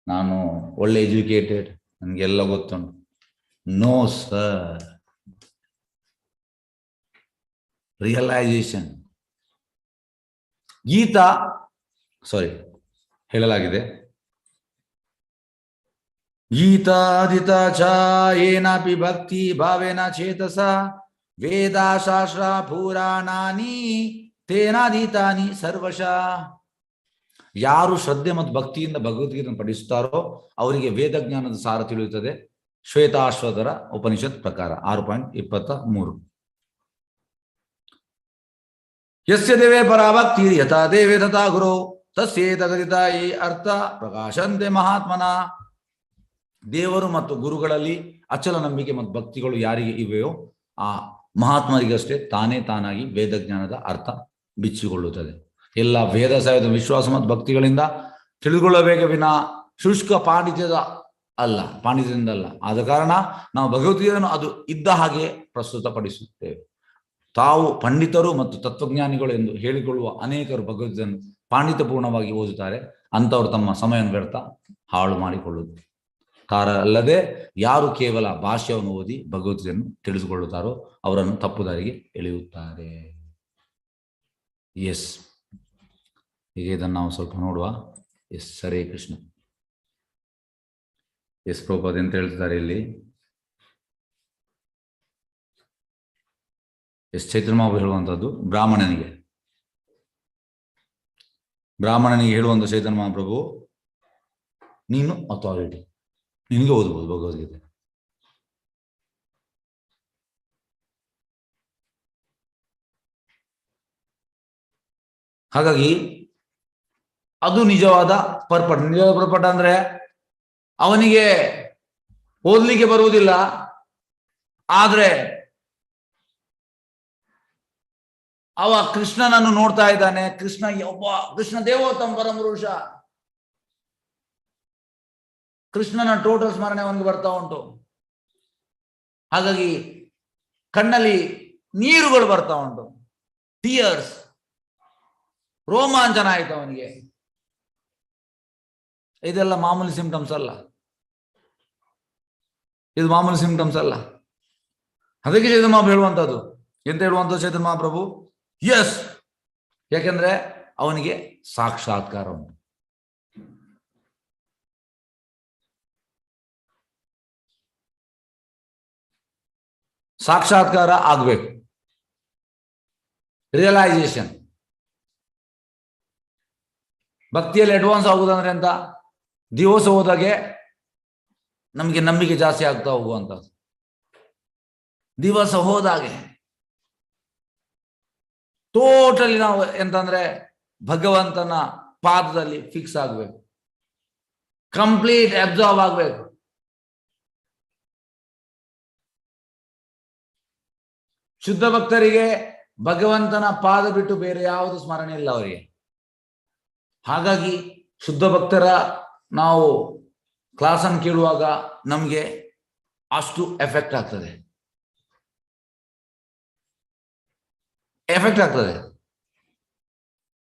Speaker 1: ನಾನು ಒಳ್ಳೆ ಎಜುಕೇಟೆಡ್, ನನಗೆಲ್ಲ ಗೊತ್ತುಂಟು. No sir. ರಿಯಲೈಸೇಷನ್. ಹೇಳಲಾಗಿದೆ, ಗೀತಾದಿತ ಚ ಏನಾಪಿ ಭಕ್ತಿ ಭಾವೇನ ಚೇತಸ ವೇದ ಶಾಸ್ತ್ರ ಪುರಾಣಾನಿ ತೇನಾದೀತಾನಿ ಸರ್ವಶಃ. ಯಾರು ಶ್ರದ್ಧೆ ಮತ್ತು ಭಕ್ತಿಯಿಂದ ಭಗವದ್ಗೀತೆಯನ್ನು ಪಠಿಸುತ್ತಾರೋ ಅವರಿಗೆ ವೇದಜ್ಞಾನದ ಸಾರ ತಿಳಿಯುತ್ತದೆ. ಶ್ವೇತಾಶ್ವತರ ಉಪನಿಷತ್ ಪ್ರಕಾರ 6.23. ಯಸ್ಯ ದೇವೇ ಪರಾಭಕ್ತಿ ಯಥಾ ದೇವೇ ತಥಾ ಗುರು ತಸ್ಯೇತಗದಿತ ಈ ಅರ್ಥ ಪ್ರಕಾಶಂತೆ ಮಹಾತ್ಮನ. ದೇವರು ಮತ್ತು ಗುರುಗಳಲ್ಲಿ ಅಚಲ ನಂಬಿಕೆ ಮತ್ತು ಭಕ್ತಿಗಳು ಯಾರಿಗೆ ಇವೆಯೋ ಆ ಮಹಾತ್ಮರಿಗಷ್ಟೇ ತಾನೇ ತಾನಾಗಿ ವೇದಜ್ಞಾನದ ಅರ್ಥ ಬಿಚ್ಚಿಕೊಳ್ಳುತ್ತದೆ. ಎಲ್ಲ ವೇದ ಸಾಹಿತ್ಯ ವಿಶ್ವಾಸ ಮತ್ತು ಭಕ್ತಿಗಳಿಂದ ತಿಳಿದುಕೊಳ್ಳಬೇಕೆ ವಿನಾ ಶುಷ್ಕ ಪಾಂಡಿತ್ಯದಿಂದ ಅಲ್ಲ. ಆದ ಕಾರಣ ನಾವು ಭಗವದ್ಗೀತೆಯನ್ನು ಅದು ಇದ್ದ ಹಾಗೆ ಪ್ರಸ್ತುತಪಡಿಸುತ್ತೇವೆ. ತಾವು ಪಂಡಿತರು ಮತ್ತು ತತ್ವಜ್ಞಾನಿಗಳು ಎಂದು ಹೇಳಿಕೊಳ್ಳುವ ಅನೇಕರು ಭಗವದ್ಗೀತೆಯನ್ನು ಪಾಂಡಿತ್ಯಪೂರ್ಣವಾಗಿ ಓದುತ್ತಾರೆ. ಅಂಥವರು ತಮ್ಮ ಸಮಯವನ್ನು ವ್ಯರ್ಥ ಹಾಳು ಮಾಡಿಕೊಳ್ಳುತ್ತಾರೆ. ಅಲ್ಲದೆ ಯಾರು ಕೇವಲ ಭಾಷ್ಯವನ್ನು ಓದಿ ಭಗವದ್ಗೀತೆಯನ್ನು ತಿಳಿದುಕೊಳ್ಳುತ್ತಾರೋ ಅವರನ್ನು ತಪ್ಪುದಾರಿಗೆ ಎಳೆಯುತ್ತಾರೆ. ಎಸ್, ಹೀಗೆ ಇದನ್ನು ನಾವು ಸ್ವಲ್ಪ ನೋಡುವ. ಎಸ್, ಹರೇ ಕೃಷ್ಣ. ಎಸ್, ಪ್ರಭುಪಾದ ಅಂತ ಹೇಳ್ತಾರೆ ಇಲ್ಲಿ. ಎಸ್, ಚೈತನ್ಯ ಮಹಾಪ್ರಭು ಹೇಳುವಂಥದ್ದು ಬ್ರಾಹ್ಮಣನಿಗೆ ಹೇಳುವಂಥ ಚೈತನ್ಯ ಮಹಾಪ್ರಭು, ನೀನು ಅಥಾರಿಟಿ, ನಿನಗೆ ಓದ್ಬೋದು ಭಗವದ್ಗೀತೆ. ಹಾಗಾಗಿ ಅದು ನಿಜವಾದ ಪರ್ಪಟ್. ನಿಜವಾದ ಪರ್ಪಟ್ ಅಂದ್ರೆ ಅವನಿಗೆ ಓದ್ಲಿಕ್ಕೆ ಬರುವುದಿಲ್ಲ, ಆದ್ರೆ ಅವ ಕೃಷ್ಣನನ್ನು ನೋಡ್ತಾ ಇದ್ದಾನೆ. ಕೃಷ್ಣ ದೇವೋತ್ತಮ ಪರಮಪುರುಷ. ಕೃಷ್ಣನ ಟೋಟಲ್ ಸ್ಮರಣೆ ಅವನಿಗೆ ಬರ್ತಾ ಉಂಟು. ಹಾಗಾಗಿ ಕಣ್ಣಲ್ಲಿ ನೀರುಗಳು ಬರ್ತಾ ಉಂಟು, ಟಿಯರ್ಸ್. ರೋಮಾಂಚನ ಆಯ್ತು ಅವನಿಗೆ. ಇದೆಲ್ಲ ಮಾಮೂಲಿ ಸಿಂಪ್ಟಮ್ಸ್ ಅಲ್ಲ. ಇದು ಮಾಮೂಲಿ ಸಿಂಪ್ಟಮ್ಸ್ ಅಲ್ಲ. ಅದಕ್ಕೆ ಚೈತನ್ಯ ಮಹಾಪ್ರಭು ಹೇಳುವಂಥದ್ದು ಎಂತ ಹೇಳುವಂಥದ್ದು ಚೈತನ್ಯ ಮಹಾಪ್ರಭು, ಎಸ್, ಯಾಕೆಂದ್ರೆ ಅವನಿಗೆ ಸಾಕ್ಷಾತ್ಕಾರ ಉಂಟು. ಸಾಕ್ಷಾತ್ಕಾರ ಆಗ್ಬೇಕು. ರಿಯಲೈಸೇಷನ್. ಭಕ್ತಿಯಲ್ಲಿ ಅಡ್ವಾನ್ಸ್ ಆಗುವುದಂದ್ರೆ ಅಂತ ದಿವಸ ಹೋದಾಗೆ ನಮಗೆ ನಂಬಿಕೆ ಜಾಸ್ತಿ ಆಗ್ತಾ ಹೋಗುವಂಥದ್ದು. ದಿವಸ ಹೋದಾಗೆ ಟೋಟಲಿ ನಾವು ಎಂತಂದ್ರೆ ಭಗವಂತನ ಪಾದದಲ್ಲಿ ಫಿಕ್ಸ್ ಆಗ್ಬೇಕು, ಕಂಪ್ಲೀಟ್ ಅಬ್ಸಾರ್ವ್ ಆಗ್ಬೇಕು. ಶುದ್ಧ ಭಕ್ತರಿಗೆ ಭಗವಂತನ ಪಾದ ಬಿಟ್ಟು ಬೇರೆ ಯಾವುದು ಸ್ಮರಣೆ ಇಲ್ಲ ಅವರಿಗೆ. ಹಾಗಾಗಿ ಶುದ್ಧ ಭಕ್ತರ ನಾವು ಕ್ಲಾಸನ್ನು ಕೇಳುವಾಗ ನಮಗೆ ಅಷ್ಟು ಎಫೆಕ್ಟ್ ಆಗ್ತದೆ.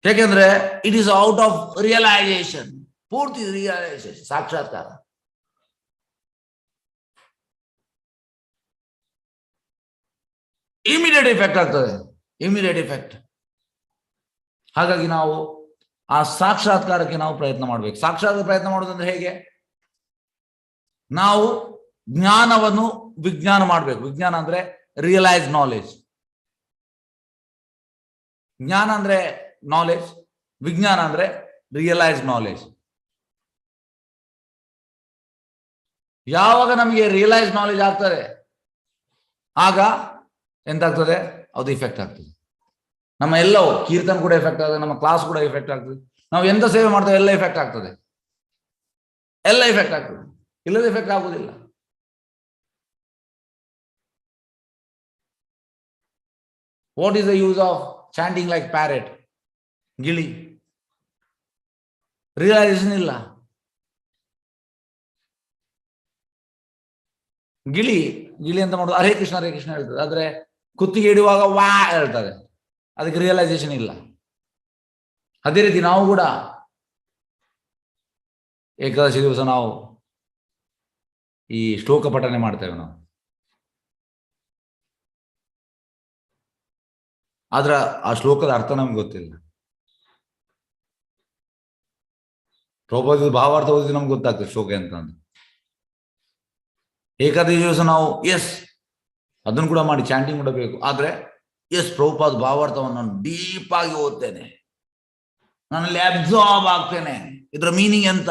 Speaker 1: ಯಾಕೆಂದ್ರೆ it is out of realization, ಪೂರ್ತಿ ರಿಯಲೈಸೇಷನ್, ಸಾಕ್ಷಾತ್ಕಾರ. ಇಮಿಡಿಯೇಟ್ ಎಫೆಕ್ಟ್ ಆಗ್ತದೆ, ಇಮಿಡಿಯೇಟ್ ಎಫೆಕ್ಟ್. ಹಾಗಾಗಿ ನಾವು ಆ ಸಾಕ್ಷಾತ್ಕಾರಕ್ಕೆ ನಾವು ಪ್ರಯತ್ನ ಮಾಡ್ಬೇಕು. ಸಾಕ್ಷಾತ್ಕಾರ ಪ್ರಯತ್ನ ಮಾಡೋದಂದ್ರೆ ಹೇಗೆ? ನಾವು ಜ್ಞಾನವನ್ನು ವಿಜ್ಞಾನ ಮಾಡ್ಬೇಕು. ವಿಜ್ಞಾನ ಅಂದ್ರೆ ರಿಯಲೈಸ್ ನಾಲೆಜ್. ಜ್ಞಾನ ಅಂದ್ರೆ ನಾಲೆಜ್, ವಿಜ್ಞಾನ ಅಂದ್ರೆ ರಿಯಲೈಸ್ ನಾಲೆಜ್. ಯಾವಾಗ ನಮಗೆ ರಿಯಲೈಸ್ ನಾಲೆಜ್ ಆಗ್ತದೆ ಆಗ ಎಂತಾಗ್ತದೆ? ಅದು ಇಫೆಕ್ಟ್ ಆಗ್ತದೆ. ನಮ್ಮ ಎಲ್ಲವೂ, ಕೀರ್ತನ ಕೂಡ ಎಫೆಕ್ಟ್ ಆಗ್ತದೆ, ನಮ್ಮ ಕ್ಲಾಸ್ ಕೂಡ ಎಫೆಕ್ಟ್ ಆಗ್ತದೆ, ನಾವು ಎಂತ ಸೇವೆ ಮಾಡ್ತೇವೆ ಎಲ್ಲ ಎಫೆಕ್ಟ್ ಆಗ್ತದೆ, ಎಲ್ಲ ಎಫೆಕ್ಟ್ ಆಗ್ತದೆ. ಇಲ್ಲದ ಎಫೆಕ್ಟ್ ಆಗುವುದಿಲ್ಲ. What is the use of chanting like parrot, ಗಿಳಿ? ರಿಯಲೈಸೇಷನ್ ಇಲ್ಲ. ಗಿಳಿ ಅಂತ ಮಾಡೋದು ಹರೇ ಕೃಷ್ಣ ಹೇಳ್ತದೆ, ಆದ್ರೆ ಕುತ್ತಿಗೆ ಇಡುವಾಗ ವಾ ಹೇಳ್ತದೆ, ಅದಕ್ಕೆ ರಿಯಲೈಸೇಷನ್ ಇಲ್ಲ. ಅದೇ ರೀತಿ ನಾವು ಕೂಡ ಏಕಾದಶಿ ದಿವಸ ನಾವು ಈ ಶ್ಲೋಕ ಪಠನೆ ಮಾಡ್ತೇವೆ ನಾವು, ಆದ್ರೆ ಆ ಶ್ಲೋಕದ ಅರ್ಥ ನಮ್ಗೆ ಗೊತ್ತಿಲ್ಲ. ಪ್ರಭುಪಾದದ ಭಾವಾರ್ಥ ಓದಿದ್ರೆ ನಮ್ಗೆ ಗೊತ್ತಾಗ್ತದೆ ಶ್ಲೋಕ ಅಂತ. ಏಕಾದಶಿ ದಿವಸ ನಾವು ಅದನ್ನು ಕೂಡ ಮಾಡಿ ಚಾಂಟಿಂಗ್ ಕೂಡ ಬೇಕು, ಆದ್ರೆ ಪ್ರಭುಪಾದ ಭಾವಾರ್ಥವನ್ನು ನಾನು ಡೀಪ್ ಆಗಿ ಓದ್ತೇನೆ, ನಾನಲ್ಲಿ ಅಬ್ಸಾರ್ಬ್ ಆಗ್ತೇನೆ, ಇದರ ಮೀನಿಂಗ್ ಎಂತ,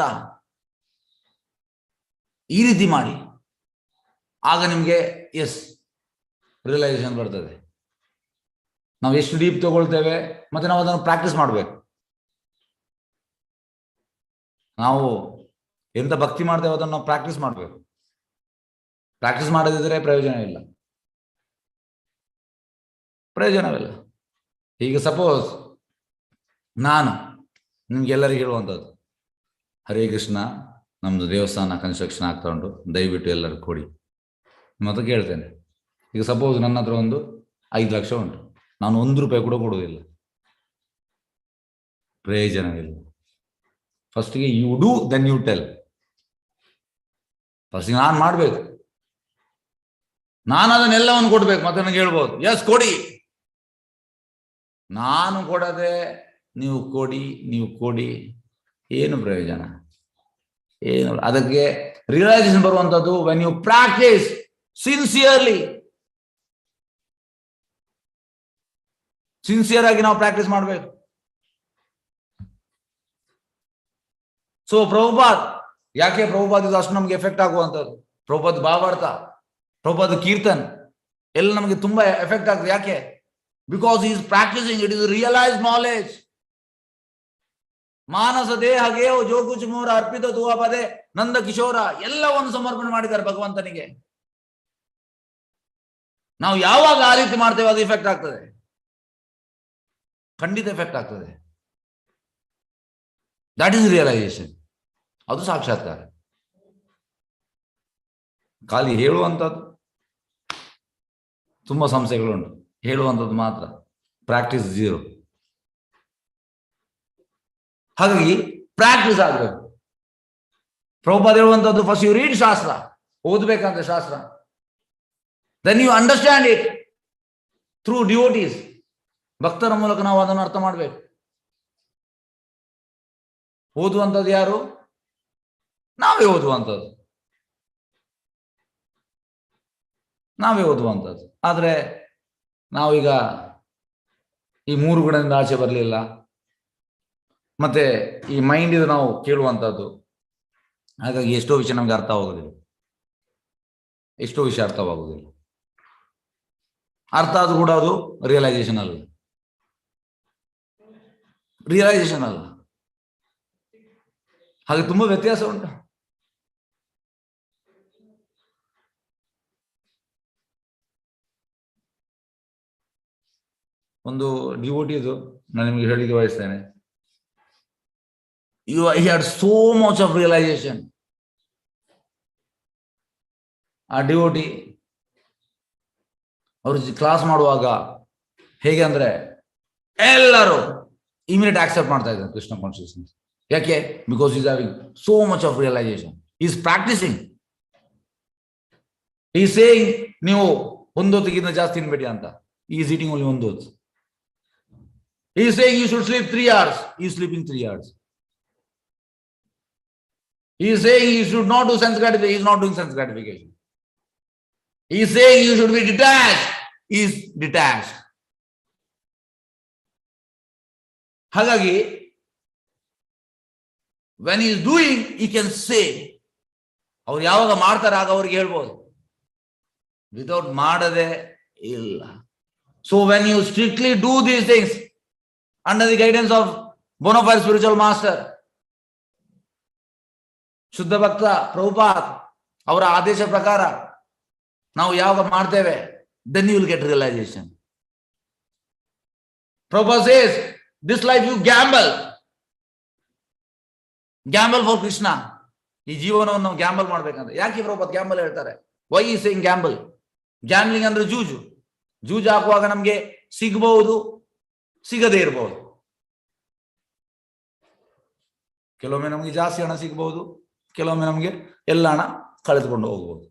Speaker 1: ಈ ರೀತಿ ಮಾಡಿ. ಆಗ ನಿಮ್ಗೆ ರಿಯಲೈಸೇಷನ್ ಬರ್ತದೆ. ನಾವು ಎಷ್ಟು ಡೀಪ್ ತಗೊಳ್ತೇವೆ, ಮತ್ತೆ ನಾವು ಅದನ್ನು ಪ್ರಾಕ್ಟೀಸ್ ಮಾಡಬೇಕು. ನಾವು ಎಂತ ಭಕ್ತಿ ಮಾಡ್ತೇವೆ ಅದನ್ನು ನಾವು ಪ್ರಾಕ್ಟೀಸ್ ಮಾಡಬೇಕು. ಪ್ರಾಕ್ಟೀಸ್ ಮಾಡದಿದ್ರೆ ಪ್ರಯೋಜನವಿಲ್ಲ. ಈಗ ಸಪೋಸ್ ನಾನು ನಿಮ್ಗೆಲ್ಲರಿಗೂ ಹೇಳುವಂಥದ್ದು, ಹರೇ ಕೃಷ್ಣ, ನಮ್ದು ದೇವಸ್ಥಾನ ಕನ್ಸ್ಟ್ರಕ್ಷನ್ ಆಗ್ತಾ ಉಂಟು, ದಯವಿಟ್ಟು ಎಲ್ಲರೂ ಕೊಡಿ ಮತ್ತೆ ಕೇಳ್ತೇನೆ. ಈಗ ಸಪೋಸ್ ನನ್ನ ಹತ್ರ ಒಂದು 5 ಲಕ್ಷ ಉಂಟು, ನಾನು 1 ರೂಪಾಯಿ ಕೂಡ ಕೊಡುವುದಿಲ್ಲ, ಪ್ರಯೋಜನವಿಲ್ಲ. ಫಸ್ಟಿಗೆ you do, then you tell. ಫಸ್ಟಿಗೆ ನಾನು ಮಾಡಬೇಕು, ನಾನು ಅದನ್ನೆಲ್ಲವನ್ನು ಕೊಡ್ಬೇಕು, ಮತ್ತೆ ನನಗೆ ಹೇಳ್ಬೋದು ಕೊಡಿ. ನಾನು ಕೊಡದೆ ನೀವು ಕೊಡಿ, ಏನು ಪ್ರಯೋಜನ? ಏನು? ಅದಕ್ಕೆ ರಿಯಲೈಸೇಷನ್ ಬರುವಂತದ್ದು when you practise sincerely. Sincere ಆಗಿ ನಾವು ಪ್ರಾಕ್ಟೀಸ್ ಮಾಡಬೇಕು. ಸೊ ಪ್ರಭುಪಾದ್, ಯಾಕೆ ಪ್ರಭುಪಾದ್ ಇದು ಅಷ್ಟು ನಮ್ಗೆ ಎಫೆಕ್ಟ್ ಆಗುವಂಥದ್ದು? ಪ್ರಭುಪಾದ್ ಭಾವಾರ್ಥ, ಪ್ರಭುಪಾದ್ ಕೀರ್ತನ್ ಎಲ್ಲ ನಮಗೆ ತುಂಬಾ ಎಫೆಕ್ಟ್ ಆಗ್ತದೆ. ಯಾಕೆ? Because is practising, it is realise knowledge. ಮಾನಸ ದೇಹಗೆ ಜೋ ಕುಚ್ ಮೋರ ಅರ್ಪಿತ ತುವಾ ಪದೇ ನಂದ ಕಿಶೋರ ಎಲ್ಲವನ್ನು ಸಮರ್ಪಣೆ ಮಾಡಿದ್ದಾರೆ ಭಗವಂತನಿಗೆ. ನಾವು ಯಾವಾಗ ಆ ರೀತಿ ಮಾಡ್ತೇವೆ ಅದು ಇಫೆಕ್ಟ್ ಆಗ್ತದೆ, ಖಂಡಿತ ಎಫೆಕ್ಟ್ ಆಗ್ತದೆ. ದಟ್ ಈಸ್ ರಿಯಲೈಸೇಷನ್, ಅದು ಸಾಕ್ಷಾತ್ಕಾರ. ಖಾಲಿ ಹೇಳುವಂಥದ್ದು ತುಂಬಾ ಸಂಸ್ಥೆಗಳುಂಟು, ಹೇಳುವಂಥದ್ದು ಮಾತ್ರ, ಪ್ರಾಕ್ಟೀಸ್ 0. ಹಾಗಾಗಿ ಪ್ರಾಕ್ಟೀಸ್ ಆಗಬೇಕು. ಪ್ರಭುಪಾದ ಹೇಳುವಂಥದ್ದು ಫಸ್ಟ್ ಯು ರೀಡ್ ಶಾಸ್ತ್ರ, ಓದಬೇಕಂತ ಶಾಸ್ತ್ರ, then you understand it through devotees. ಭಕ್ತರ ಮೂಲಕ ನಾವು ಅದನ್ನು ಅರ್ಥ ಮಾಡಬೇಕು. ಓದುವಂಥದ್ದು ಯಾರು? ನಾವೇ ಓದುವಂಥದ್ದು. ಆದ್ರೆ ನಾವೀಗ ಈ 3 ಗುಣದಿಂದ ಆಚೆ ಬರಲಿಲ್ಲ, ಮತ್ತೆ ಈ ಮೈಂಡ್ ಇದು ನಾವು ಕೇಳುವಂಥದ್ದು. ಹಾಗಾಗಿ ಎಷ್ಟೋ ವಿಷಯ ನಮ್ಗೆ ಅರ್ಥವಾಗುವುದಿಲ್ಲ. ಅರ್ಥ ಆದ್ರೂ ಕೂಡ ಅದು ರಿಯಲೈಸೇಷನ್ ಅಲ್ಲ. ಹಾಗೆ ತುಂಬಾ ವ್ಯತ್ಯಾಸ ಉಂಟು. ಒಂದು ಡಿವೋಟಿದು ನಾನು ನಿಮಗೆ ಹೇಳಿಕೆ ಬಯಸ್ತೇನೆ. He had so much of realization. ಆ ಡಿವೋಟಿ ಅವರು ಕ್ಲಾಸ್ ಮಾಡುವಾಗ ಹೇಗೆ ಅಂದ್ರೆ ಎಲ್ಲರೂ ಇಮಿಡಿಯೇಟ್ ಆಕ್ಸೆಪ್ಟ್ ಮಾಡ್ತಾ ಇದ್ದಾರೆ ಕೃಷ್ಣ ಕಾನ್ಶಿಯಸ್ನೆಸ್. ಯಾಕೆ? Because is having so much of realization. Is practicing. ಈ ಸೇಯಿಂಗ್ ನೀವು ಒಂದೊತ್ತಿಗಿಂತ ಜಾಸ್ತಿ ತಿನ್ಬೇಡಿ ಅಂತ. ಈಸ್ ಈಟಿಂಗ್ ಓನ್ಲಿ ಒಂದು ಹೊತ್ತು. He is saying you should sleep 3 hours. He is sleeping 3 hours. He is saying you should not do sense gratification. He is not doing sense gratification. He is saying you should be detached. He is detached. ಹಾಗಾಗಿ when he is doing, he can say. ಅವ್ರು ಯಾವಾಗ ಮಾಡ್ತಾರೆ ಆಗ ಅವ್ರಿಗೆ ಹೇಳ್ಬೋದು. Without ಮಾಡದೆ ಇಲ್ಲ. So when you strictly do these things under the guidance of bona fide spiritual master, ಶುದ್ಧ ಭಕ್ತ ಪ್ರಭುಪಾದ್ ಅವರ ಆದೇಶ ಪ್ರಕಾರ ನಾವು ಯಾವಾಗ ಮಾಡ್ತೇವೆ, then you will get realization. Prabhupada says, this life you gamble for Krishna. ಈ ಜೀವನವನ್ನು ನಾವು ಗ್ಯಾಂಬಲ್ ಮಾಡ್ಬೇಕಂತ. ಯಾಕೆ ಪ್ರಭುಪಾದ್ ಗ್ಯಾಂಬಲ್ ಹೇಳ್ತಾರೆ? ವೈ ಈ ಸೇಯಿಂಗ್ ಗ್ಯಾಂಬಲ್? ಗ್ಯಾಮ್ಲಿಂಗ್ ಅಂದ್ರೆ ಜೂಜು. ಜೂಜು ಹಾಕುವಾಗ ನಮ್ಗೆ ಸಿಗಬಹುದು, ಸಿಗದೇ ಇರಬಹುದು. ಕೆಲವೊಮ್ಮೆ ನಮಗೆ ಜಾಸ್ತಿ ಹಣ ಸಿಗಬಹುದು, ಕೆಲವೊಮ್ಮೆ ನಮಗೆ ಎಲ್ಲ ಹಣ ಕಳೆದುಕೊಂಡು ಹೋಗಬಹುದು.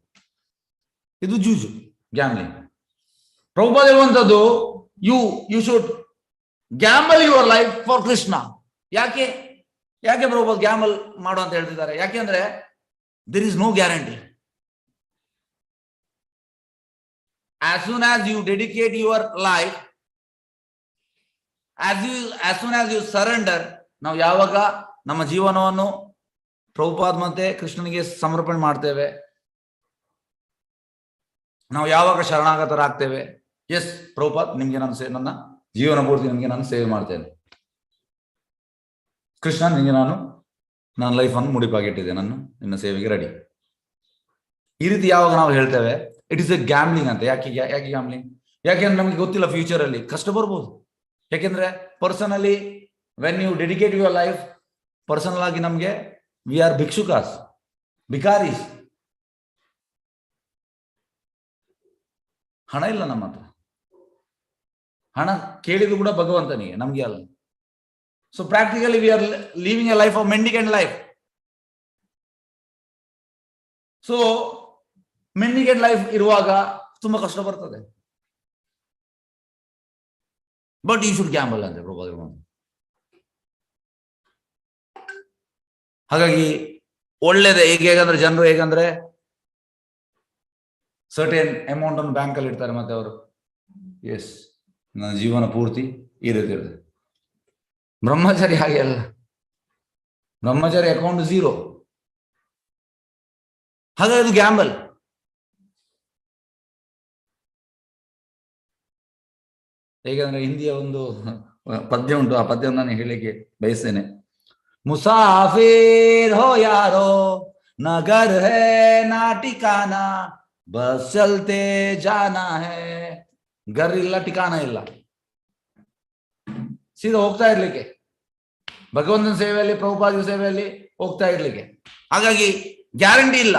Speaker 1: ಇದು ಜೂಜು, ಗ್ಯಾಮ್ಲಿಂಗ್. ಪ್ರಭುಪಾದ ಹೇಳುವಂಥದ್ದು you should gamble your life for Krishna. ಯಾಕೆ ಪ್ರಭುಪಾದ ಗ್ಯಾಮಲ್ ಮಾಡು ಅಂತ ಹೇಳ್ತಿದ್ದಾರೆ? ಯಾಕೆಂದ್ರೆ there is no guarantee. As soon as you dedicate your life, as soon as you surrender, ನಾವು ಯಾವಾಗ ನಮ್ಮ ಜೀವನವನ್ನು ಪ್ರಭುಪಾದ್ ಮತ್ತೆ ಕೃಷ್ಣನಿಗೆ ಸಮರ್ಪಣೆ ಮಾಡ್ತೇವೆ, ನಾವು ಯಾವಾಗ ಶರಣಾಗತರಾಗ್ತೇವೆ, ಎಸ್ ಪ್ರಭುಪಾದ್ ನಿಮ್ಗೆ ನನ್ನ ಜೀವನ ಪೂರ್ತಿ ನಿಮಗೆ ನಾನು ಸೇವೆ ಮಾಡ್ತೇನೆ, ಕೃಷ್ಣ ನಿಮಗೆ ನನ್ನ ಲೈಫನ್ನು ಮುಡಿಪಾಗಿಟ್ಟಿದ್ದೆ, ನಿನ್ನ ಸೇವೆಗೆ ರೆಡಿ. ಈ ರೀತಿ ಯಾವಾಗ ನಾವು ಹೇಳ್ತೇವೆ, ಇಟ್ ಇಸ್ ಎ ಗ್ಯಾಮ್ಲಿಂಗ್ ಅಂತ. ಯಾಕೆ ಗ್ಯಾಮ್ಲಿಂಗ್? ಯಾಕೆಂದ್ರೆ ನಮ್ಗೆ ಗೊತ್ತಿಲ್ಲ ಫ್ಯೂಚರ್ ಅಲ್ಲಿ ಕಷ್ಟ ಬರ್ಬೋದು. ಯಾಕೆಂದ್ರೆ personally when you dedicate your life, personal ಆಗಿ ನಮ್ಗೆ ವಿ ಆರ್ ಭಿಕ್ಷುಕಾಸ್, ಭಿಕಾರೀಸ್. ಹಣ ಇಲ್ಲ ನಮ್ಮ ಹತ್ರ. ಹಣ ಕೇಳಿದ್ರು ಕೂಡ ಭಗವಂತನಿಗೆ, ನಮ್ಗೆ ಅಲ್ಲ. So practically we are living a life of mendicant life. So mendicant life ಇರುವಾಗ ತುಂಬಾ ಕಷ್ಟ ಬರ್ತದೆ. ಬಟ್ ಯು ಶುಡ್ ಗ್ಯಾಂಬಲ್ ಅಂತ ಪ್ರಭುಪಾದ. ಹಾಗಾಗಿ ಒಳ್ಳೇದೇ. ಹೇಗಂದ್ರೆ ಜನರು ಹೇಗಂದ್ರೆ ಸರ್ಟೇನ್ ಅಮೌಂಟ್ ಅನ್ನು ಬ್ಯಾಂಕ್ ಅಲ್ಲಿ ಇಡ್ತಾರೆ, ಮತ್ತೆ ಅವರು ಎಸ್ ನನ್ನ ಜೀವನ ಪೂರ್ತಿ ಈ ರೀತಿ ಇರ್ತದೆ. ಬ್ರಹ್ಮಚಾರಿ ಹಾಗೆ ಅಲ್ಲ. ಬ್ರಹ್ಮಚಾರಿ ಅಕೌಂಟ್ 0. ಹಾಗಾಗಿ ಇದು ಗ್ಯಾಂಬಲ್. ಹೇಗಂದ್ರೆ ಹಿಂದಿಯ ಒಂದು ಪದ್ಯ ಉಂಟು, ಆ ಪದ್ಯವನ್ನು ನಾನು ಹೇಳಿಕ್ಕೆ ಬಯಸ್ತೇನೆ. ಮುಸಾಫಿರ್ ಹೋ ಯಾರೋ ನಗರ್ ಹೇ ನಾ ಟಿಕಾನಾ ಬಸ್ ಚಲ್ತೆ ಜಾನಾ ಹೇ. ಗರ್ ಇಲ್ಲ, ಟಿಕಾನ ಇಲ್ಲ, ಸೀದಾ ಹೋಗ್ತಾ ಇರ್ಲಿಕ್ಕೆ, ಭಗವಂತನ ಸೇವೆಯಲ್ಲಿ ಪ್ರಭುಪಾದ ಸೇವೆಯಲ್ಲಿ ಹೋಗ್ತಾ ಇರ್ಲಿಕ್ಕೆ. ಹಾಗಾಗಿ ಗ್ಯಾರಂಟಿ ಇಲ್ಲ,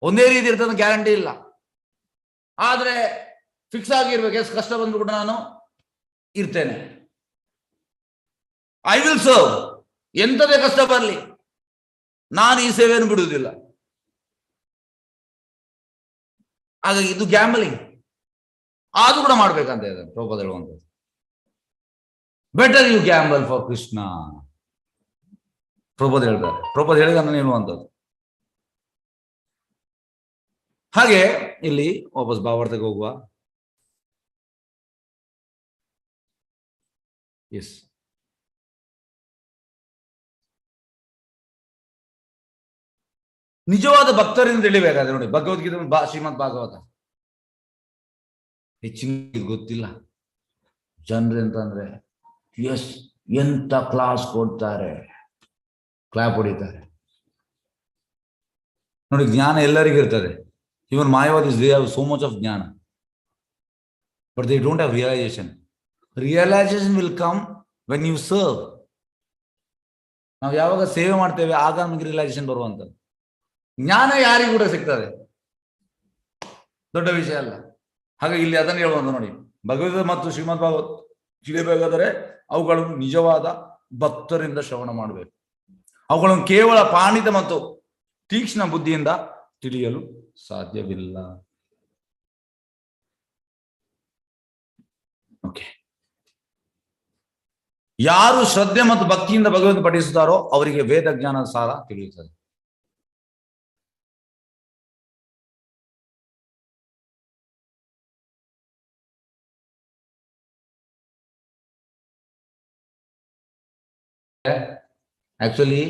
Speaker 1: ಒಂದೇ ರೀತಿ ಇರ್ತದೆ, ಗ್ಯಾರಂಟಿ ಇಲ್ಲ. ಆದ್ರೆ ಫಿಕ್ಸ್ ಆಗಿರ್ಬೇಕು, ಎಷ್ಟು ಕಷ್ಟ ಬಂದ್ರು ಕೂಡ ನಾನು ಇರ್ತೇನೆ. I will serve. ಎಂಥದೇ ಕಷ್ಟ ಬರಲಿ, ನಾನು ಈ ಸೇವೆಯನ್ನು ಬಿಡುವುದಿಲ್ಲ. ಹಾಗಾಗಿ ಇದು ಗ್ಯಾಂಬಲಿಂಗ್. ಆದ್ರೂ ಕೂಡ ಮಾಡ್ಬೇಕಂತ ಇದೆ ಪ್ರಭುಪಾದ ಹೇಳುವಂಥದ್ದು. Better you gamble for Krishna. Prabhupada ಹೇಳ್ತಾರೆ, ಪ್ರಭುಪಾದ ಹೇಳಿದ ನಾನು ಹೇಳುವಂಥದ್ದು. ಹಾಗೆ ಇಲ್ಲಿ ವಾಪಸ್ ಭಾವಾರ್ಥಕ್ಕೆ ಹೋಗುವ. ಎಸ್, ನಿಜವಾದ ಭಕ್ತರಿಂದ ತಿಳಿಬೇಕಾದ್ರೆ ನೋಡಿ, ಭಗವದ್ಗೀತೆ ಶ್ರೀಮದ್ ಭಾಗವತ ಹೆಚ್ಚಿನ ಗೊತ್ತಿಲ್ಲ ಜನರು ಅಂತಂದ್ರೆ ಎಸ್ ಎಂತ ಕ್ಲಾಸ್ ಕೊಡ್ತಾರೆ, ಕ್ಲಾಪ್ ಹೊಡಿತಾರೆ ನೋಡಿ. ಜ್ಞಾನ ಎಲ್ಲರಿಗೂ ಇರ್ತದೆ. Even Mayavadi they have so much of jnana, but they don't have realisation. Realisation will come when you serve. ನಾವು ಯಾವಾಗ ಸೇವೆ ಮಾಡ್ತೇವೆ ಆಗ ನಮಗೆ ರಿಯಲೈಸೇಷನ್ ಬರುವಂಥದ್ದು. ಜ್ಞಾನ ಯಾರಿಗೂ ಕೂಡ ಸಿಗ್ತದೆ, ದೊಡ್ಡ ವಿಷಯ ಅಲ್ಲ. ಹಾಗೆ ಇಲ್ಲಿ ಅದನ್ನು ಹೇಳುವಂತ ನೋಡಿ, ಭಗವದ್ಗೀತೆ ಮತ್ತು ಶ್ರೀಮದ್ ಭಾಗವತ್ ತಿಳಿಯಬೇಕಾದರೆ ಅವುಗಳನ್ನು ನಿಜವಾದ ಭಕ್ತರಿಂದ ಶ್ರವಣ ಮಾಡಬೇಕು. ಅವುಗಳನ್ನು ಕೇವಲ ಪಾಂಡಿತ ಮತ್ತು ತೀಕ್ಷ್ಣ ಬುದ್ಧಿಯಿಂದ ತಿಳಿಯಲು ಸಾಧ್ಯವಿಲ್ಲ. ಓಕೆ, ಯಾರು ಶ್ರದ್ಧೆ ಮತ್ತು ಭಕ್ತಿಯಿಂದ ಭಗವಂತ ಪಠಿಸುತ್ತಾರೋ ಅವರಿಗೆ ವೇದ ಜ್ಞಾನದ ಸಾರ ತಿಳಿಯುತ್ತದೆ. ಆಕ್ಚುಲಿ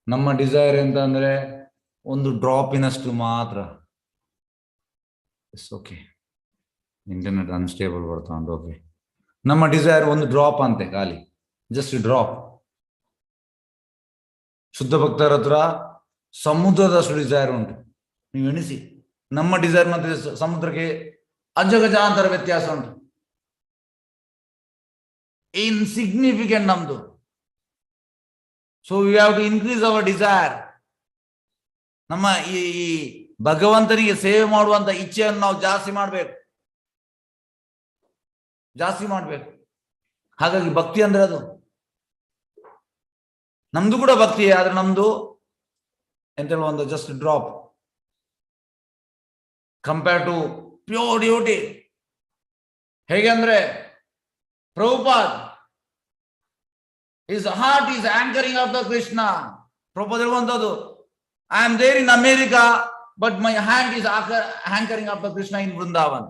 Speaker 1: ನಮ್ಮ ಡಿಸೈರ್ ಎಂತ ಅಂದ್ರೆ ಒಂದು ಡ್ರಾಪಿನಷ್ಟು ಮಾತ್ರ. ಓಕೆ, ಇಂಟರ್ನೆಟ್ ಅನ್ಸ್ಟೇಬಲ್ ಬರ್ತಾ ಉಂಟು. ಓಕೆ, ನಮ್ಮ ಡಿಸೈರ್ ಒಂದು ಡ್ರಾಪ್ ಅಂತೆ, ಖಾಲಿ ಜಸ್ಟ್ ಡ್ರಾಪ್. ಶುದ್ಧ ಭಕ್ತರ ಹತ್ರ ಸಮುದ್ರದಷ್ಟು ಡಿಸೈರ್ ಉಂಟು. ನೀವು ಎಣಿಸಿ, ನಮ್ಮ ಡಿಸೈರ್ ಮತ್ತೆ ಸಮುದ್ರಕ್ಕೆ ಅಜಗಜಾಂತರ ವ್ಯತ್ಯಾಸ ಉಂಟು. ಇನ್ಸಿಗ್ನಿಫಿಕೆಂಟ್ ನಮ್ದು. So we have to increase our desire. ನಮ್ಮ ಈ ಭಗವಂತನಿಗೆ ಸೇವೆ ಮಾಡುವಂತ ಇಚ್ಛೆಯನ್ನು ನಾವು ಜಾಸ್ತಿ ಮಾಡಬೇಕು. ಹಾಗಾಗಿ ಭಕ್ತಿ ಅಂದ್ರೆ ಅದು. ನಮ್ದು ಕೂಡ ಭಕ್ತಿ, ಆದ್ರೆ ನಮ್ದು ಎಂತ ಒಂದು just drop compare to pure duty. ಹೇಗೆ ಅಂದ್ರೆ Prabhupad his heart is anchoring of the Krishna. Prabhupad ಹೇಳುವಂತದ್ದು, I am there in America but my hand is anchoring of the Krishna in Vrindavan.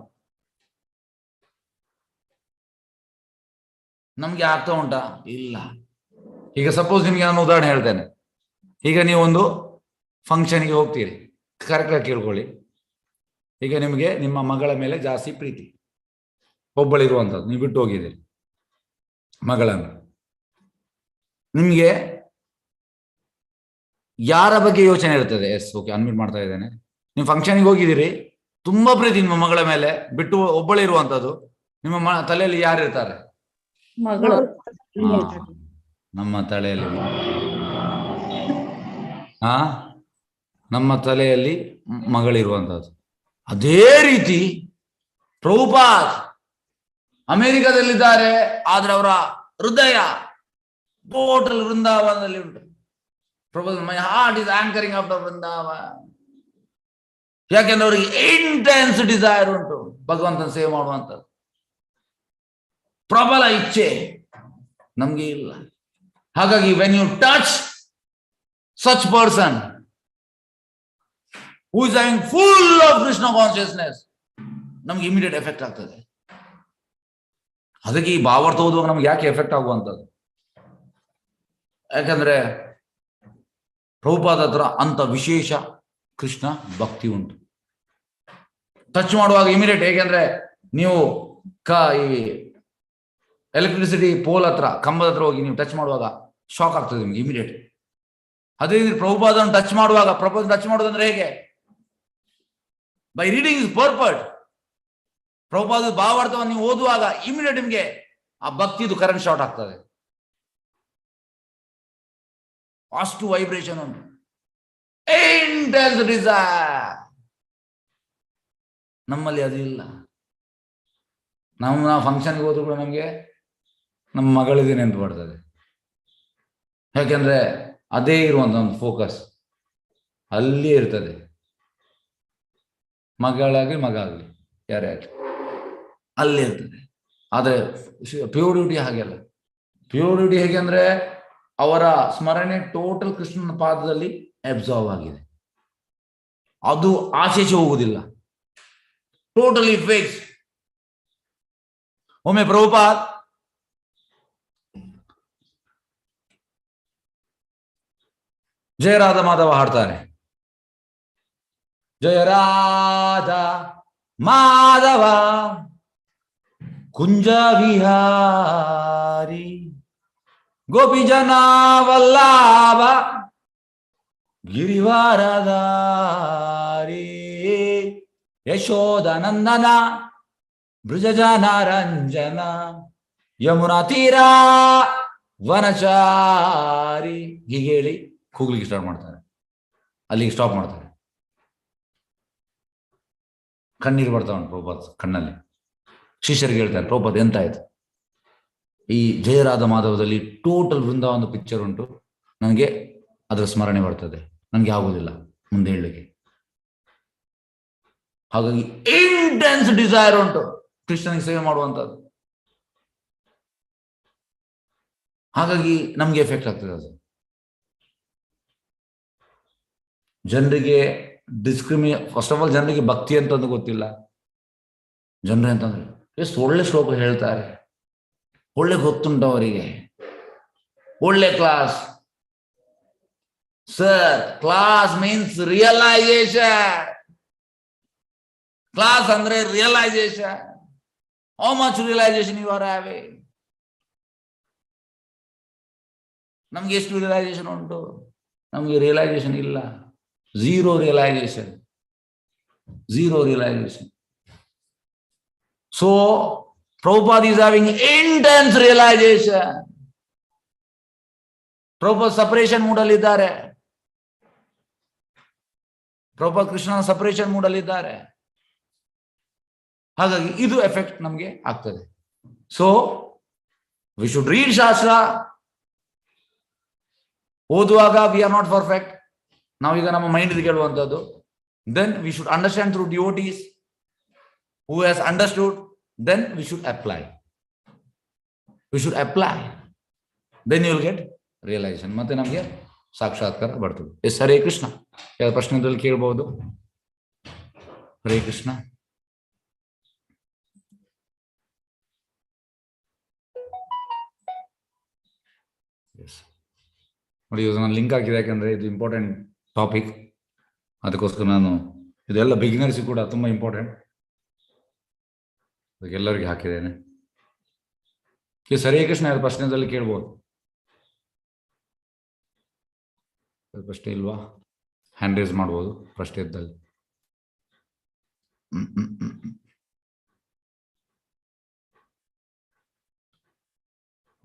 Speaker 1: ನಮ್ಗೆ ಆಗ್ತಾ ಉಂಟಾ? ಇಲ್ಲ. ಈಗ ಸಪೋಸ್ ನಿಮ್ಗೆ ನಾನು ಉದಾಹರಣೆ ಹೇಳ್ತೇನೆ. ಈಗ ನೀವು ಒಂದು ಫಂಕ್ಷನ್ಗೆ ಹೋಗ್ತೀರಿ, ಕರೆಕ್ಟಾಗಿ ಕೇಳ್ಕೊಳ್ಳಿ. ಈಗ ನಿಮಗೆ ನಿಮ್ಮ ಮಗಳ ಮೇಲೆ ಜಾಸ್ತಿ ಪ್ರೀತಿ, ಒಬ್ಬಳಿರುವಂಥದ್ದು, ನೀವು ಬಿಟ್ಟು ಹೋಗಿದ್ದೀರಿ ಮಗಳನ್ನು. ನಿಮ್ಗೆ ಯಾರ ಬಗ್ಗೆ ಯೋಚನೆ ಇರ್ತದೆ? ಎಸ್, ಓಕೆ, ಅನ್ಮಿಟ್ ಮಾಡ್ತಾ ಇದ್ದೇನೆ. ನೀವು ಫಂಕ್ಷನ್ಗೆ ಹೋಗಿದ್ದೀರಿ, ತುಂಬಾ ಪ್ರೀತಿ ನಿಮ್ಮ ಮಗಳ ಮೇಲೆ, ಬಿಟ್ಟು ಒಬ್ಬಳಿರುವಂಥದ್ದು. ನಿಮ್ಮ ತಲೆಯಲ್ಲಿ ಯಾರು ಇರ್ತಾರೆ?
Speaker 2: ಮಗಳು.
Speaker 1: ನಮ್ಮ ತಲೆಯಲ್ಲಿ ನಮ್ಮ ತಲೆಯಲ್ಲಿ ಮಗಳಿರುವಂಥದ್ದು. ಅದೇ ರೀತಿ ಪ್ರಭುಪಾದ್ ಅಮೆರಿಕದಲ್ಲಿದ್ದಾರೆ, ಆದ್ರೆ ಅವರ ಹೃದಯ ಟೋಟಲ್ ವೃಂದಾವನದಲ್ಲಿ ಉಂಟು. Prabhupad my heart is anchoring of the Vrindavana. ಯಾಕೆಂದ್ರೆ ಅವರಿಗೆ ಇಂಟೆನ್ಸ್ ಡಿಸೈರ್ ಉಂಟು ಭಗವಂತನ ಸೇವೆ ಮಾಡುವಂಥದ್ದು, ಪ್ರಬಲ ಇಚ್ಛೆ. ನಮ್ಗೆ ಇಲ್ಲ. ಹಾಗಾಗಿ when you touch such person who is having full of Krishna consciousness, ನಮ್ಗೆ ಇಮಿಡಿಯೇಟ್ ಎಫೆಕ್ಟ್ ಆಗ್ತದೆ. ಅದಕ್ಕೆ ಈ ಭಾವಾರ್ಥ ಓದುವಾಗ ನಮ್ಗೆ ಯಾಕೆ ಎಫೆಕ್ಟ್ ಆಗುವಂಥದ್ದು? ಯಾಕಂದ್ರೆ ಪ್ರಭುಪಾದ ಹತ್ರ ಅಂತ ವಿಶೇಷ ಕೃಷ್ಣ ಭಕ್ತಿ ಉಂಟು. ಟಚ್ ಮಾಡುವಾಗ ಇಮಿಡಿಯೇಟ್, ಹೇಗೆಂದ್ರೆ ನೀವು ಈ ಎಲೆಕ್ಟ್ರಿಸಿಟಿ ಪೋಲ್ ಹತ್ರ, ಕಂಬದ ಹತ್ರ ಹೋಗಿ ನೀವು ಟಚ್ ಮಾಡುವಾಗ ಶಾಕ್ ಆಗ್ತದೆ ನಿಮ್ಗೆ ಇಮಿಡಿಯೇಟ್. ಅದೇ ರೀತಿ ಪ್ರಭುಪಾದನ್ನು ಟಚ್ ಮಾಡುವಾಗ, ಪ್ರಭುಪಾದ ಟಚ್ ಮಾಡೋದಂದ್ರೆ ಹೇಗೆ? By reading is perfect. Prabhupada ಭಾವಾರ್ಥವನ್ನು ನೀವು ಓದುವಾಗ ಇಮಿಡಿಯೇಟ್ ನಿಮ್ಗೆ ಆ ಭಕ್ತಿದು ಕರೆಂಟ್ ಶಾರ್ಟ್ ಆಗ್ತದೆ. ಅಷ್ಟು ವೈಬ್ರೇಷನ್ ಉಂಟು, ಇಂಟೆನ್ಸ್ ಡಿಸೈರ್. ನಮ್ಮಲ್ಲಿ ಅದು ಇಲ್ಲ. ನಾವು ಫಂಕ್ಷನ್ಗೆ ಹೋದ್ರು ಕೂಡ ನಮ್ಗೆ ನಮ್ಮ ಮಗಳಿದೆ ನೆನಪು ಬರ್ತದೆ. ಯಾಕೆಂದ್ರೆ ಅದೇ ಇರುವಂತ ಒಂದು ಫೋಕಸ್ ಅಲ್ಲೇ ಇರ್ತದೆ. ಮಗ ಆಗಲಿ ಯಾರೇ ಆಗಲಿ ಅಲ್ಲೇ ಇರ್ತದೆ. ಆದ್ರೆ ಪ್ಯೂರ್ ಡ್ಯೂಟಿ ಹಾಗೆಲ್ಲ. ಪ್ಯೂರ್ ಡ್ಯೂಟಿ ಹೇಗೆ ಅಂದ್ರೆ ಅವರ ಸ್ಮರಣೆ ಟೋಟಲ್ ಕೃಷ್ಣನ ಪಾದದಲ್ಲಿ ಅಬ್ಸಾರ್ವ್ ಆಗಿದೆ, ಅದು ಆಚೆಚೆ ಹೋಗುವುದಿಲ್ಲ, ಟೋಟಲಿ ಫಿಕ್ಸ್. ಒಮ್ಮೆ ಪ್ರಭುಪಾದ್ ಜಯ ರಾಧ ಮಾಧವ ಹಾಡ್ತಾರೆ. ಜಯ ರಾಧ ಮಾಧವ ಕುಂಜ ವಿಹಾರಿ ಗೋಪಿ ಜನ ವಲ್ಲಭ ಗಿರಿವಾರಧಾರಿ ಯಶೋಧ ನಂದನ ಬ್ರಜ ಜನ ರಂಜನ ಯಮುನಾ ತೀರ ವನಚಾರಿ ಹೀಗೆ ಹೇಳಿ ಕೂಗ್ಲಿಕ್ಕೆ ಸ್ಟಾರ್ಟ್ ಮಾಡ್ತಾರೆ. ಅಲ್ಲಿಗೆ ಸ್ಟಾಪ್ ಮಾಡ್ತಾರೆ. ಕಣ್ಣೀರು ಬರ್ತಾ ಉಂಟು ಪ್ರಭುಪಾದ್ ಕಣ್ಣಲ್ಲಿ. ಶಿಷ್ಯರಿಗೆ ಹೇಳ್ತಾರೆ, ಪ್ರಭುಪಾದ್ ಎಂತ ಆಯ್ತು? ಈ ಜಯರಾಧ ಮಾಧವದಲ್ಲಿ ಟೋಟಲ್ ವೃಂದಾವನ ಪಿಕ್ಚರ್ ಉಂಟು, ನನಗೆ ಅದರ ಸ್ಮರಣೆ ಬರ್ತದೆ, ನನಗೆ ಆಗುದಿಲ್ಲ ಮುಂದೆ ಹೇಳಲಿಕ್ಕೆ. ಹಾಗಾಗಿ ಇಂಟೆನ್ಸ್ ಡಿಸೈರ್ ಉಂಟು ಕೃಷ್ಣನಿಗೆ ಸೇವೆ ಮಾಡುವಂಥದ್ದು. ಹಾಗಾಗಿ ನಮ್ಗೆ ಎಫೆಕ್ಟ್ ಆಗ್ತದೆ ಅದು. ಜನರಿಗೆ ಫಸ್ಟ್ ಆಫ್ ಆಲ್ ಜನರಿಗೆ ಭಕ್ತಿ ಅಂತಂದು ಗೊತ್ತಿಲ್ಲ. ಜನರೇ ಅಂತಂದ್ರೆ ಎಷ್ಟು ಒಳ್ಳೆ ಶ್ಲೋಕ ಹೇಳ್ತಾರೆ, ಒಳ್ಳೆ ಗೊತ್ತುಂಟು ಅವರಿಗೆ, ಒಳ್ಳೆ class. Sir, class means realisation. Class ಅಂದ್ರೆ realisation. How much realisation you are having? ನಮ್ಗೆ ಎಷ್ಟು ರಿಯಲೈಸೇಷನ್ ಉಂಟು? ನಮ್ಗೆ ರಿಯಲೈಸೇಷನ್ ಇಲ್ಲ. Zero realisation. So Prabhupada is having intense realization. Prabhupada separation mood ಅಲ್ಲಿದ್ದಾರೆ. Prabhupada ಕೃಷ್ಣನ separation mood ಅಲ್ಲಿದ್ದಾರೆ. ಹಾಗಾಗಿ ಇದು ಎಫೆಕ್ಟ್ ನಮಗೆ ಆಗ್ತದೆ. ಸೊ ವಿ ಶುಡ್ ರೀಡ್ ಶಾಸ್ತ್ರ. ಓದುವಾಗ ವಿ ಆರ್ ನಾಟ್ ಪರ್ಫೆಕ್ಟ್. ನಾವೀಗ ನಮ್ಮ ಮೈಂಡ್ ಕೇಳುವಂಥದ್ದು. Then we should understand through devotees who has understood. Then we should apply. Then you will get realization. ಮತ್ತೆ ನಮಗೆ ಸಾಕ್ಷಾತ್ಕಾರ ಬರ್ತದೆ. ಎಸ್, ಹರೇ ಕೃಷ್ಣ. ಯಾವ ಪ್ರಶ್ನೆದಲ್ಲಿ ಕೇಳಬಹುದು? ಹರೇ ಕೃಷ್ಣ. ಎಸ್ ನೋಡಿ, ಇದು ನಾನು ಲಿಂಕ್ ಹಾಕಿದೆ, ಯಾಕಂದ್ರೆ ಇದು ಇಂಪಾರ್ಟೆಂಟ್ ಟಾಪಿಕ್. ಅದಕ್ಕೋಸ್ಕರ ನಾನು ಇದೆಲ್ಲ ಬಿಗಿನರ್ಸ್ ಕೂಡ ತುಂಬಾ ಇಂಪಾರ್ಟೆಂಟ್, ಎಲ್ಲರಿಗೆ ಹಾಕಿದ್ದೇನೆ. ಹರೇ ಕೃಷ್ಣ. ಯಾರು ಪ್ರಶ್ನೆದಲ್ಲಿ ಕೇಳ್ಬೋದು? ಪ್ರಶ್ನೆ ಇಲ್ವಾ? ಹ್ಯಾಂಡ್ ರೈಸ್ ಮಾಡ್ಬೋದು ಪ್ರಶ್ನೆ ಇದ್ದಲ್ಲಿ.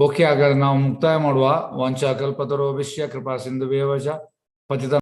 Speaker 1: ಓಕೆ, ಹಾಗಾದ್ರೆ ನಾವು ಮುಕ್ತಾಯ ಮಾಡುವ. ವಂಚ ಕಲ್ಪತರೋ ವಿಷ್ಯ ಕೃಪಾ ಸಿಂಧು ವೇವಚ ಪತಿತ